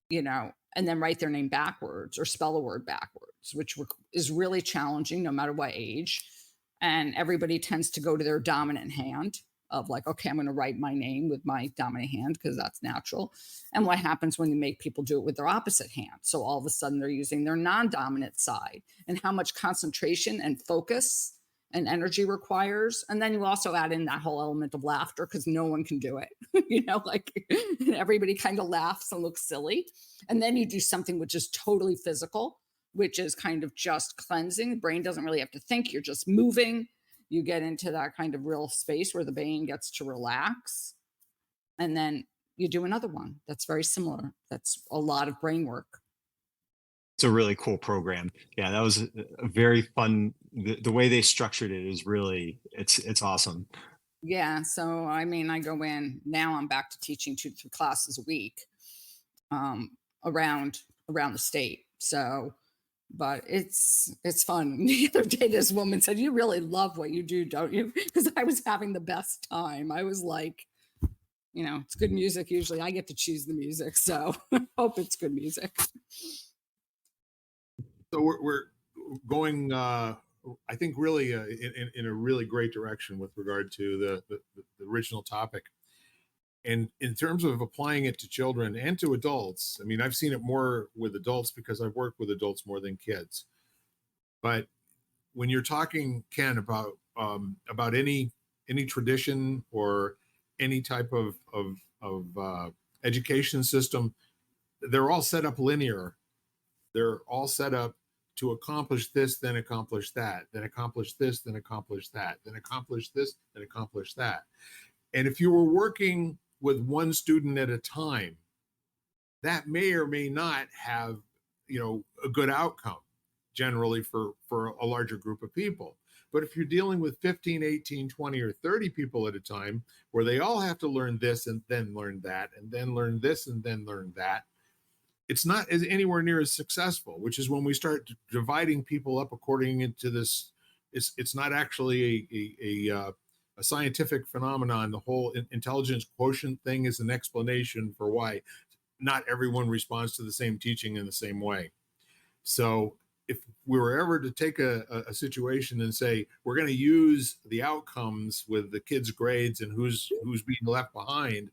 and then write their name backwards or spell a word backwards, which is really challenging no matter what age. And everybody tends to go to their dominant hand of like, okay, I'm going to write my name with my dominant hand because that's natural. And what happens when you make people do it with their opposite hand? So all of a sudden they're using their non-dominant side, and how much concentration and focus and energy requires. And then you also add in that whole element of laughter because no one can do it, like everybody kind of laughs and looks silly. And then you do something which is totally physical, which is kind of just cleansing. The brain doesn't really have to think, you're just moving. You get into that kind of real space where the brain gets to relax. And then you do another one that's very similar. That's a lot of brain work. It's a really cool program. Yeah, that was a very fun. The way they structured it is really, it's awesome. Yeah. So, I mean, I go in now, I'm back to teaching 2 to 3 classes a week around the state. So, but it's fun. The other day, this woman said, "You really love what you do, don't you?" Because I was having the best time. I was like, it's good music. Usually I get to choose the music. So hope it's good music. So we're going, I think, really in a really great direction with regard to the original topic. And in terms of applying it to children and to adults, I mean, I've seen it more with adults because I've worked with adults more than kids. But when you're talking, Ken, about any tradition or any type of education system, they're all set up linear. They're all set up to accomplish this, then accomplish that, then accomplish this, then accomplish that, then accomplish this, then accomplish that. And if you were working with one student at a time, that may or may not have, a good outcome generally for a larger group of people. But if you're dealing with 15, 18, 20, or 30 people at a time, where they all have to learn this and then learn that, and then learn this and then learn that, it's not anywhere near as successful, which is when we start dividing people up according to this. It's not actually a scientific phenomenon. The whole intelligence quotient thing is an explanation for why not everyone responds to the same teaching in the same way. So if we were ever to take a situation and say we're going to use the outcomes with the kids' grades and who's being left behind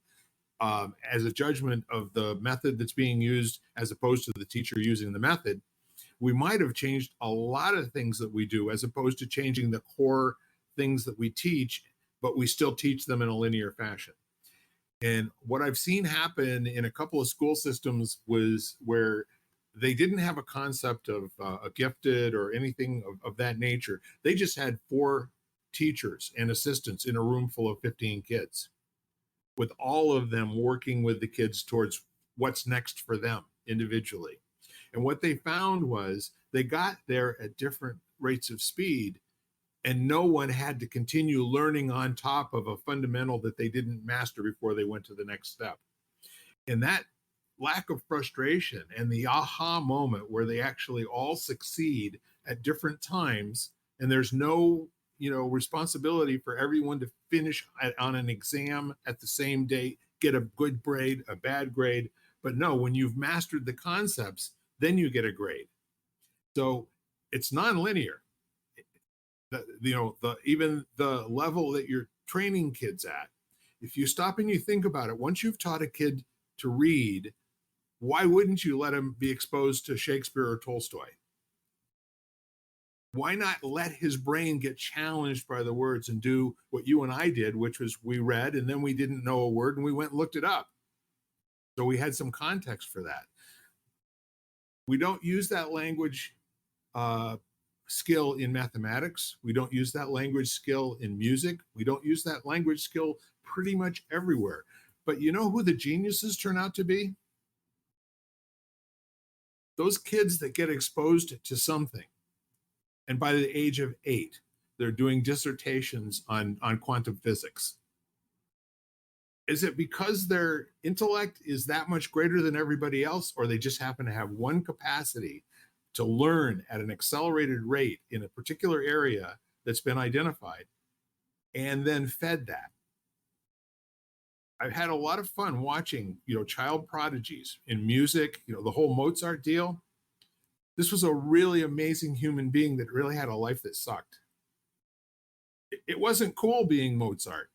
as a judgment of the method that's being used as opposed to the teacher using the method, we might have changed a lot of things that we do as opposed to changing the core things that we teach, but we still teach them in a linear fashion. And what I've seen happen in a couple of school systems was where they didn't have a concept of a gifted or anything of that nature. They just had 4 teachers and assistants in a room full of 15 kids, with all of them working with the kids towards what's next for them individually. And what they found was they got there at different rates of speed, and no one had to continue learning on top of a fundamental that they didn't master before they went to the next step. And that lack of frustration and the aha moment where they actually all succeed at different times, and there's no responsibility for everyone to finish on an exam at the same date, get a good grade, a bad grade. But no, when you've mastered the concepts, then you get a grade. So it's nonlinear. Even the level that you're training kids at, if you stop and you think about it, once you've taught a kid to read, why wouldn't you let him be exposed to Shakespeare or Tolstoy? Why not let his brain get challenged by the words and do what you and I did, which was we read and then we didn't know a word and we went and looked it up. So we had some context for that. We don't use that language skill in mathematics. We don't use that language skill in music. We don't use that language skill pretty much everywhere. But you know who the geniuses turn out to be? Those kids that get exposed to something. And by the age of 8, they're doing dissertations on quantum physics. Is it because their intellect is that much greater than everybody else, or they just happen to have one capacity to learn at an accelerated rate in a particular area that's been identified and then fed that? I've had a lot of fun watching, child prodigies in music, the whole Mozart deal. This was a really amazing human being that really had a life that sucked. It wasn't cool being Mozart.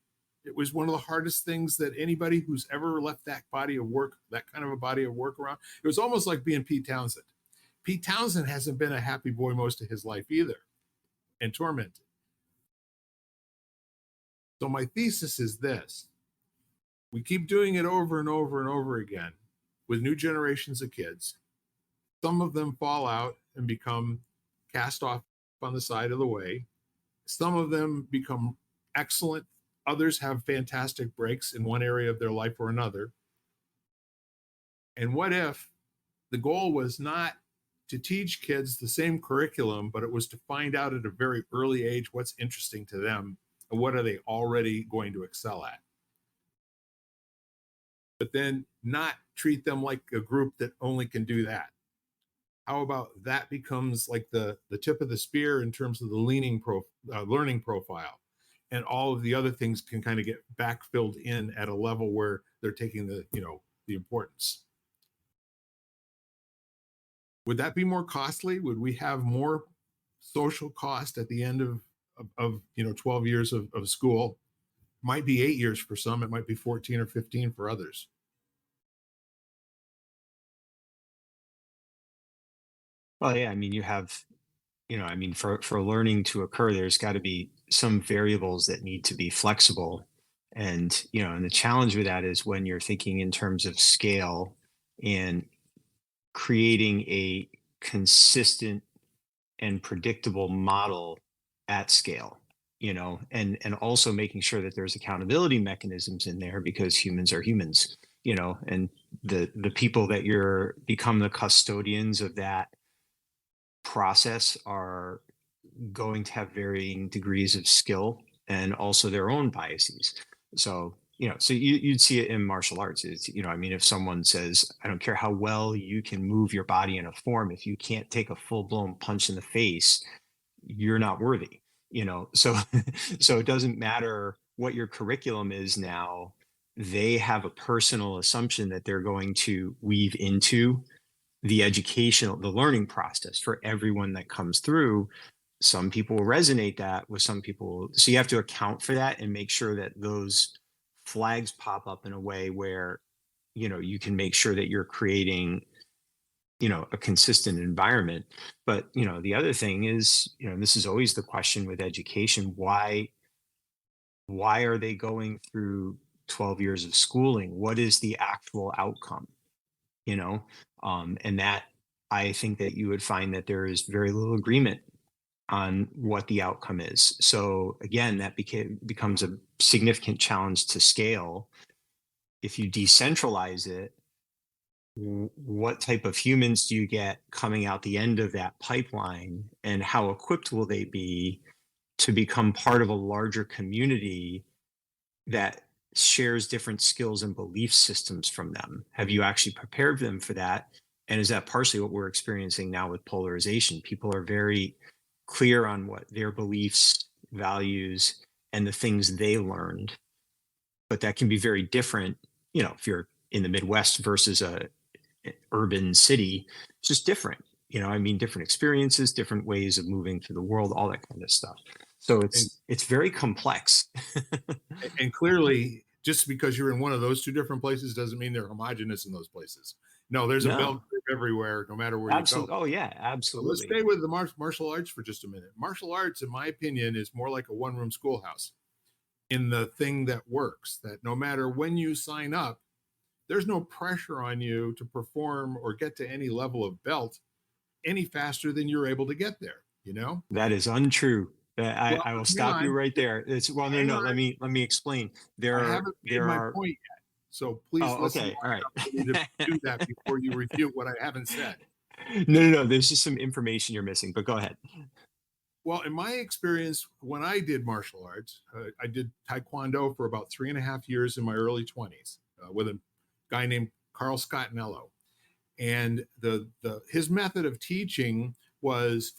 It was one of the hardest things that anybody who's ever left that body of work, that kind of a body of work around, it was almost like being Pete Townsend. Pete Townsend hasn't been a happy boy most of his life either, and tormented. So my thesis is this. We keep doing it over and over and over again with new generations of kids. Some of them fall out and become cast off on the side of the way. Some of them become excellent. Others have fantastic breaks in one area of their life or another. And what if the goal was not to teach kids the same curriculum, but it was to find out at a very early age what's interesting to them and what are they already going to excel at? But then not treat them like a group that only can do that. How about that becomes like the tip of the spear in terms of the learning profile, and all of the other things can kind of get backfilled in at a level where they're taking the importance. Would that be more costly? Would we have more social cost at the end of 12 years of school? Might be 8 years for some, it might be 14 or 15 for others. Well, yeah, I mean, you have, I mean, for learning to occur, there's got to be some variables that need to be flexible. And, and the challenge with that is when you're thinking in terms of scale and creating a consistent and predictable model at scale, and also making sure that there's accountability mechanisms in there, because humans are humans, and the people that you're become the custodians of that process are going to have varying degrees of skill and also their own biases. So, you'd see it in martial arts. It's, I mean, if someone says, I don't care how well you can move your body in a form, if you can't take a full blown punch in the face, you're not worthy, So, so it doesn't matter what your curriculum is now. They have a personal assumption that they're going to weave into the learning process for everyone that comes through. Some people will resonate that with some people. So you have to account for that and make sure that those flags pop up in a way where, you can make sure that you're creating, a consistent environment. But, the other thing is, this is always the question with education, why are they going through 12 years of schooling? What is the actual outcome? And that, I think that you would find that there is very little agreement on what the outcome is. So again, that becomes a significant challenge to scale. If you decentralize it, what type of humans do you get coming out the end of that pipeline, and how equipped will they be to become part of a larger community that shares different skills and belief systems from them? Have you actually prepared them for that? And is that partially what we're experiencing now with polarization? People are very clear on what their beliefs, values, and the things they learned. But that can be very different, if you're in the Midwest versus a urban city. It's just different. I mean, different experiences, different ways of moving through the world, all that kind of stuff. So it's very complex. And clearly, just because you're in one of those two different places doesn't mean they're homogenous in those places. No, there's a bell curve everywhere, no matter where you go. Oh yeah, So absolutely. let's stay with the martial arts for just a minute. Martial arts, in my opinion, is more like a one-room schoolhouse in the thing that works, that no matter when you sign up, there's no pressure on you to perform or get to any level of belt any faster than you're able to get there, That is untrue. Well, I will hang stop you on. right there. No, Hang no. on. Let me explain. I haven't made my point yet. So please Oh, listen okay. All right. to do that before you refute what I haven't said. No. There's just some information you're missing, but go ahead. Well, in my experience, when I did martial arts, I did Taekwondo for about 3.5 years in my early 20s with a guy named Carl Scottinello. And his method of teaching was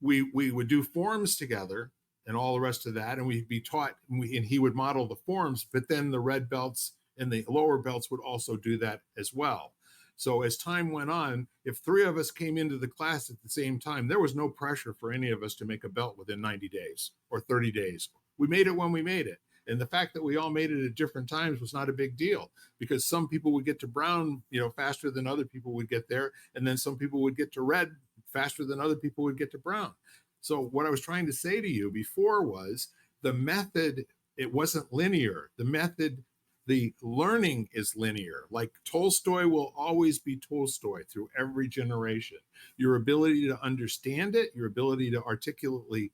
we would do forms together and all the rest of that, and we'd be taught, and he would model the forms, but then the red belts and the lower belts would also do that as well. So as time went on, if 3 of us came into the class at the same time, there was no pressure for any of us to make a belt within 90 days or 30 days. We made it when we made it. And the fact that we all made it at different times was not a big deal, because some people would get to brown, faster than other people would get there. And then some people would get to red faster than other people would get to brown. So what I was trying to say to you before was the method, it wasn't linear. The learning is linear. Like Tolstoy will always be Tolstoy through every generation. Your ability to understand it, your ability to articulately,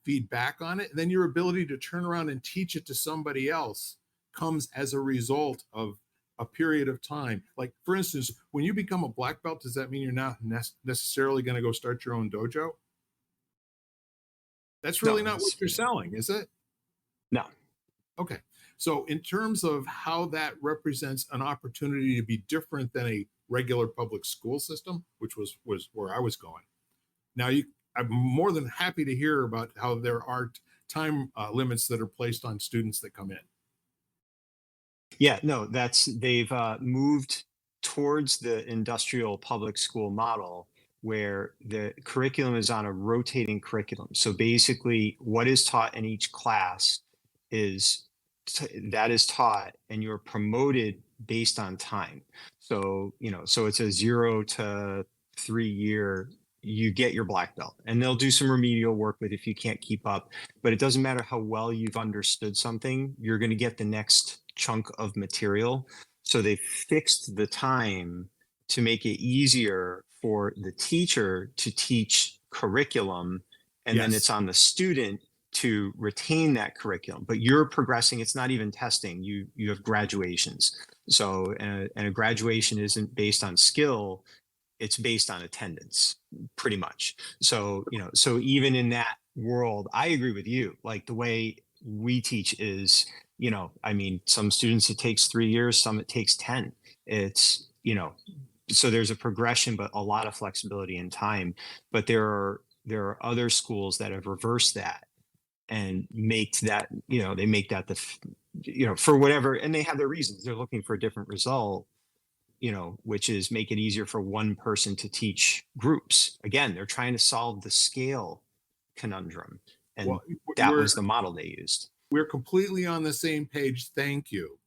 feed back on it, and then your ability to turn around and teach it to somebody else comes as a result of a period of time. Like, for instance, when you become a black belt, does that mean you're not necessarily going to go start your own dojo? That's really not what you're selling, is it? No. Okay. So in terms of how that represents an opportunity to be different than a regular public school system, which was where I was going. Now, I'm more than happy to hear about how there are time limits that are placed on students that come in. Yeah, no, they've moved towards the industrial public school model where the curriculum is on a rotating curriculum. So basically, what is taught in each class is that is taught, and you're promoted based on time. So so it's a 0 to 3 year. You get your black belt, and they'll do some remedial work with if you can't keep up. But it doesn't matter how well you've understood something, you're going to get the next chunk of material. So they fixed the time to make it easier for the teacher to teach curriculum, and then it's on the student to retain that curriculum. But you're progressing. It's not even testing. You have graduations. So and a graduation isn't based on skill, it's based on attendance, pretty much. So so even in that world, I agree with you. Like the way we teach is, I mean, some students it takes 3 years, some it takes 10. It's so there's a progression, but a lot of flexibility in time. But there are other schools that have reversed that and make that, they make that for whatever, and they have their reasons. They're looking for a different result, which is make it easier for one person to teach groups. Again, they're trying to solve the scale conundrum, and that was the model they used. We're completely on the same page. Thank you.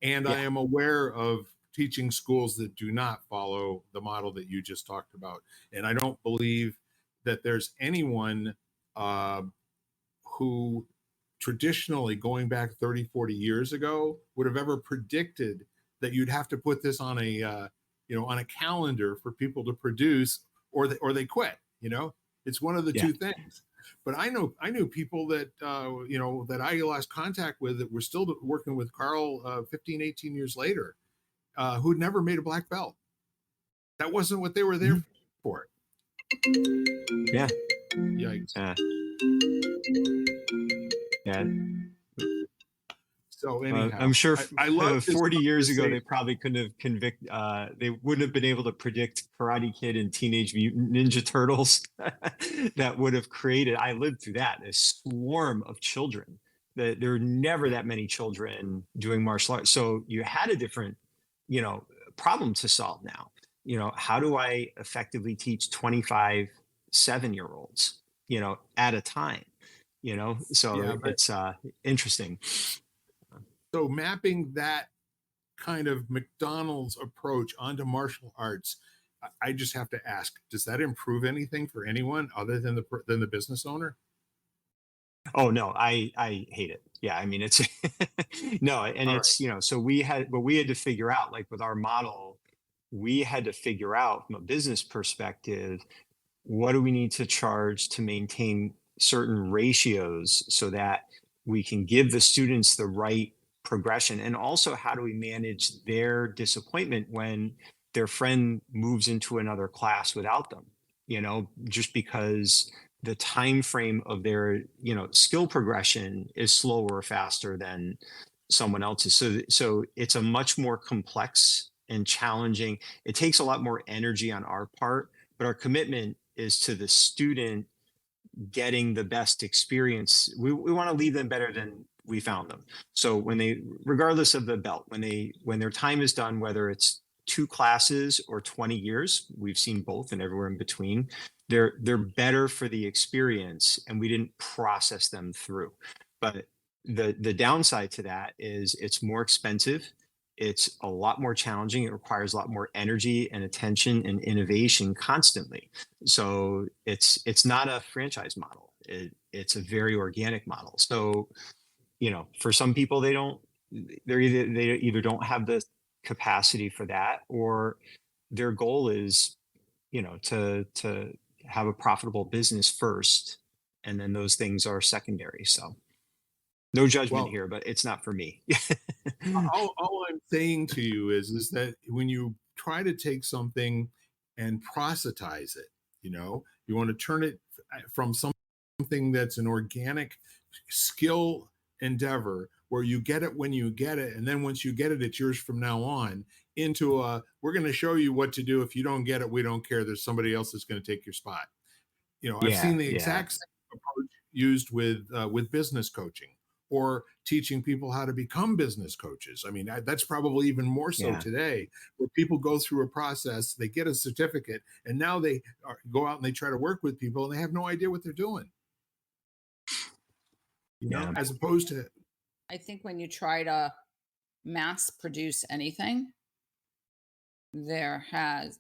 And I am aware of teaching schools that do not follow the model that you just talked about. And I don't believe that there's anyone who traditionally, going back 30, 40 years ago, would have ever predicted that you'd have to put this on a on a calendar for people to produce, or they quit. It's one of the two things. But I knew people that that I lost contact with that were still working with Carl 15, 18 years later, who'd never made a black belt. That wasn't what they were there for. Yeah. Yikes. Yeah. So anyhow, I'm sure I love 40 years ago, they probably couldn't have they wouldn't have been able to predict Karate Kid and Teenage Mutant Ninja Turtles that would have created, I lived through that, a swarm of children. There were never that many children doing martial arts. So you had a different, problem to solve now. How do I effectively teach 25 7-year-olds, at a time, so it's interesting. So mapping that kind of McDonald's approach onto martial arts, I just have to ask, does that improve anything for anyone other than the business owner? Oh no, I hate it. Yeah, I mean it's no, and it's so we had to figure out, like with our model, we had to figure out from a business perspective, what do we need to charge to maintain certain ratios so that we can give the students the right progression, and also how do we manage their disappointment when their friend moves into another class without them, just because the time frame of their skill progression is slower or faster than someone else's. So it's a much more complex and challenging, it takes a lot more energy on our part, but our commitment is to the student getting the best experience. We want to leave them better than we found them. So when they, regardless of the belt, when their time is done, whether it's 2 classes or 20 years, we've seen both and everywhere in between, they're better for the experience, and we didn't process them through. But the downside to that is it's more expensive. It's a lot more challenging. It requires a lot more energy and attention and innovation constantly. So it's not a franchise model. It's a very organic model. So, for some people, they either don't have the capacity for that, or their goal is, to have a profitable business first, and then those things are secondary. So no judgment Well, here, but it's not for me. all I'm saying to you is that when you try to take something and proselytize it, you want to turn it from something that's an organic skill endeavor where you get it when you get it, and then once you get it, it's yours from now on, into we're going to show you what to do. If you don't get it, we don't care. There's somebody else that's going to take your spot. I've Yeah, seen the yeah, exact same approach used with business coaching, or teaching people how to become business coaches. I mean, that's probably even more so yeah, today, where people go through a process, they get a certificate, and now they go out and they try to work with people, and they have no idea what they're doing. yeah, As opposed to, I think when you try to mass produce anything, it has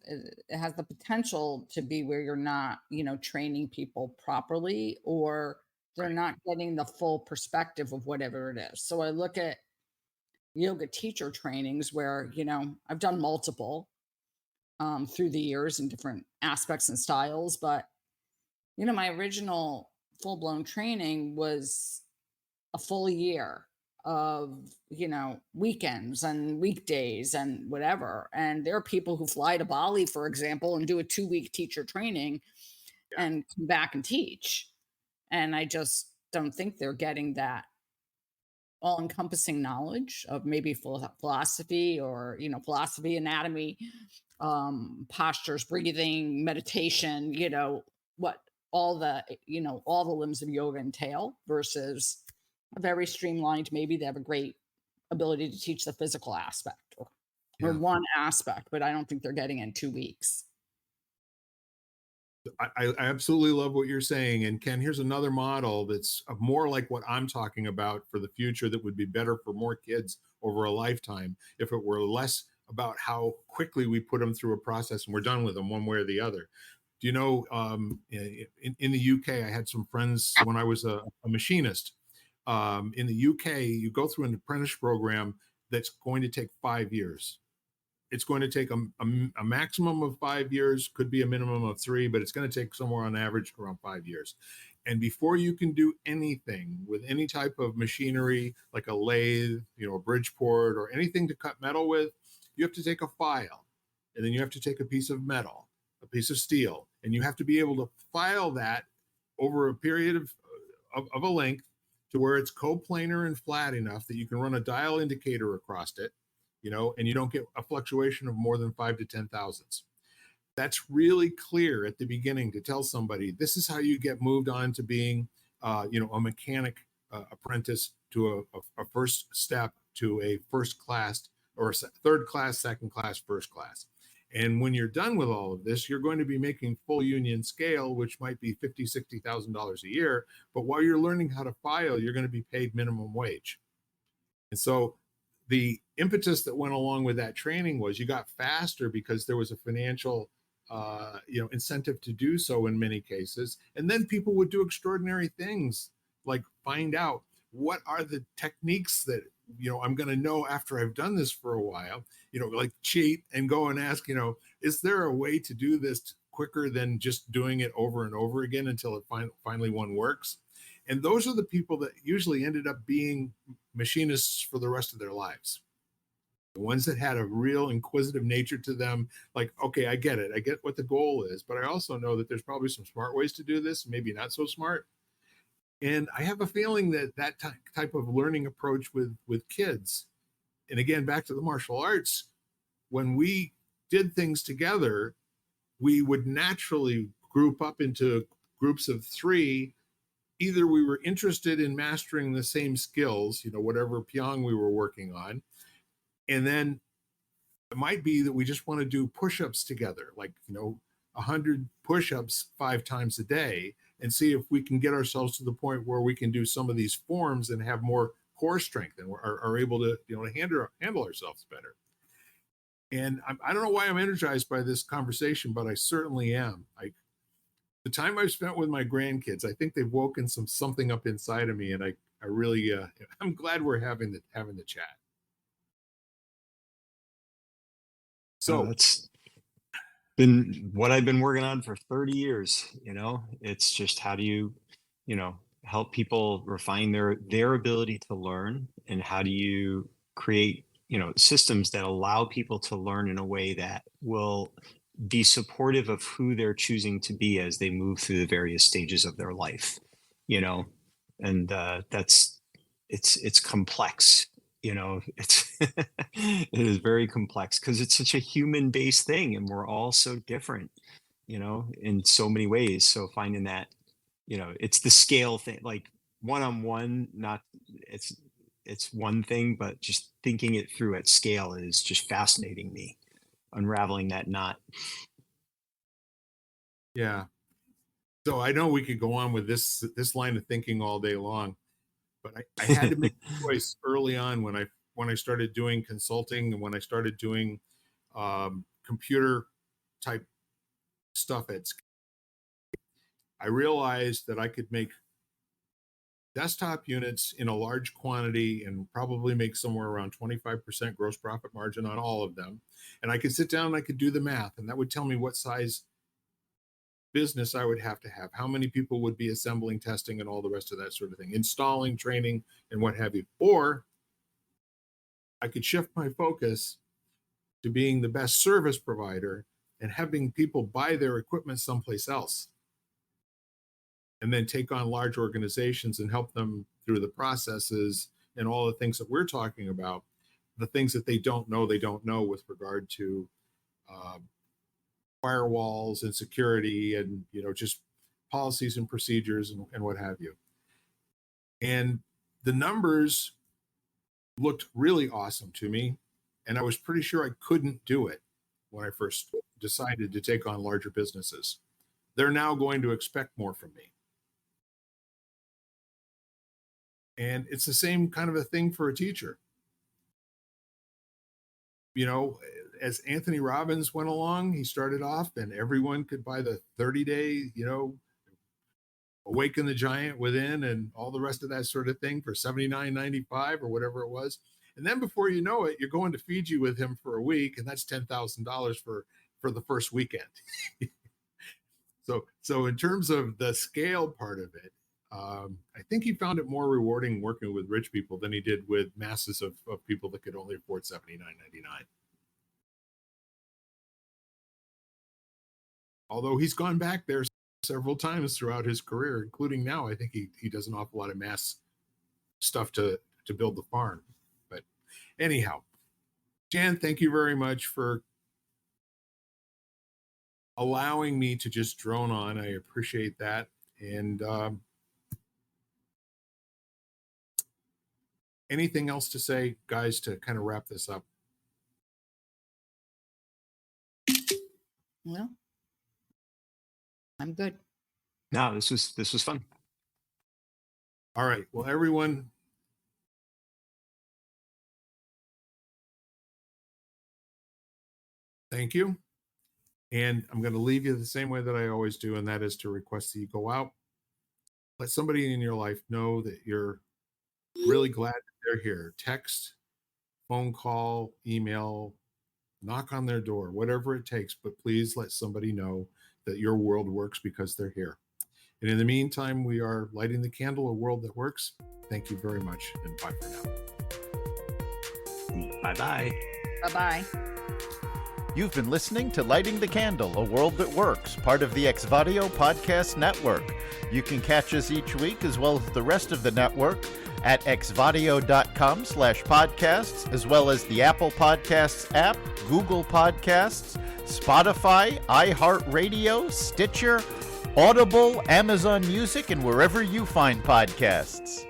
the potential to be where you're not, training people properly, or they're right, not getting the full perspective of whatever it is. So I look at yoga teacher trainings where, I've done multiple through the years in different aspects and styles, but my original full-blown training was a full year of weekends and weekdays and whatever. And there are people who fly to Bali, for example, and do a 2-week teacher training yeah, and come back and teach. And I just don't think they're getting that all-encompassing knowledge of maybe philosophy, or philosophy, anatomy, postures, breathing, meditation, what all the limbs of yoga entail, versus a very streamlined, maybe they have a great ability to teach the physical aspect, or yeah. one aspect, but I don't think they're getting in 2 weeks. I absolutely love what you're saying. And Ken, here's another model that's more like what I'm talking about for the future, that would be better for more kids over a lifetime, if it were less about how quickly we put them through a process and we're done with them one way or the other. Do you know, in the UK, I had some friends when I was a machinist. In the UK, you go through an apprentice program that's going to take 5 years. It's going to take a maximum of 5 years, could be a minimum of 3, but it's going to take somewhere on average around 5 years. And before you can do anything with any type of machinery, like a lathe, a Bridgeport, or anything to cut metal with, you have to take a file, and then you have to take a piece of metal, a piece of steel, and you have to be able to file that over a period of a length, to where it's coplanar and flat enough that you can run a dial indicator across it, and you don't get a fluctuation of more than 5 to 10 thousandths. That's really clear at the beginning to tell somebody this is how you get moved on to being, a mechanic apprentice, to a first step to a first class, or third class, second class, first class. And when you're done with all of this, you're going to be making full union scale, which might be $50,000-$60,000 a year. But while you're learning how to file, you're going to be paid minimum wage. And so the impetus that went along with that training was you got faster because there was a financial incentive to do so in many cases. And then people would do extraordinary things, like find out what are the techniques that I'm going to know after I've done this for a while, like cheat and go and ask, is there a way to do this quicker than just doing it over and over again until it finally one works? And those are the people that usually ended up being machinists for the rest of their lives. The ones that had a real inquisitive nature to them, like, okay, I get it. I get what the goal is, but I also know that there's probably some smart ways to do this, maybe not so smart. And I have a feeling that type of learning approach with kids, and again, back to the martial arts, when we did things together, we would naturally group up into groups of 3 either we were interested in mastering the same skills, whatever pyong we were working on. And then it might be that we just want to do push-ups together, like, 100 push-ups 5 times a day, and see if we can get ourselves to the point where we can do some of these forms and have more core strength and are able to, to handle ourselves better. And I don't know why I'm energized by this conversation, but I certainly am. The time I've spent with my grandkids, I think they've woken something up inside of me, and I really, I'm glad we're having the chat. So that's been what I've been working on for 30 years. It's just, how do you, help people refine their ability to learn, and how do you create, systems that allow people to learn in a way that will be supportive of who they're choosing to be as they move through the various stages of their life, and it's complex. It is very complex because it's such a human-based thing, and we're all so different, in so many ways. So finding that, it's the scale thing, like one-on-one, not it's one thing, but just thinking it through at scale is just fascinating me, unraveling that knot. Yeah. So I know we could go on with this line of thinking all day long, but I had to make a choice early on when I started doing consulting, and when I started doing computer type stuff at scale. I realized that I could make desktop units in a large quantity and probably make somewhere around 25% gross profit margin on all of them. And I could sit down and I could do the math, and that would tell me what size business I would have to have, how many people would be assembling, testing, and all the rest of that sort of thing, installing, training, and what have you. Or I could shift my focus to being the best service provider and having people buy their equipment someplace else, and then take on large organizations and help them through the processes and all the things that we're talking about, the things that they don't know with regard to firewalls and security and, just policies and procedures and what have you. And the numbers looked really awesome to me, and I was pretty sure I couldn't do it when I first decided to take on larger businesses. They're now going to expect more from me. And it's the same kind of a thing for a teacher. As Anthony Robbins went along, he started off and everyone could buy the 30-day, Awaken the Giant Within and all the rest of that sort of thing for $79.95 or whatever it was. And then before you know it, you're going to Fiji with him for a week, and that's $10,000 for the first weekend. So in terms of the scale part of it, I think he found it more rewarding working with rich people than he did with masses of people that could only afford $79.99. Although he's gone back there several times throughout his career, including now. I think he does an awful lot of mass stuff to build the farm. But anyhow, Jan, thank you very much for allowing me to just drone on. I appreciate that. And anything else to say, guys, to kind of wrap this up? Well, I'm good. No, this was fun. All right. Well, everyone, thank you. And I'm going to leave you the same way that I always do, and that is to request that you go out, let somebody in your life know that you're really glad that they're here. Text, phone call, email, knock on their door, whatever it takes, but please let somebody know that your world works because they're here. And in the meantime, we are lighting the candle, a world that works. Thank you very much, and bye for now. Bye-bye. Bye-bye. You've been listening to Lighting the Candle, a world that works, part of the Exvadio Podcast Network. You can catch us each week, as well as the rest of the network, at exvadio.com/podcasts, as well as the Apple Podcasts app, Google Podcasts, Spotify, iHeartRadio, Stitcher, Audible, Amazon Music, and wherever you find podcasts.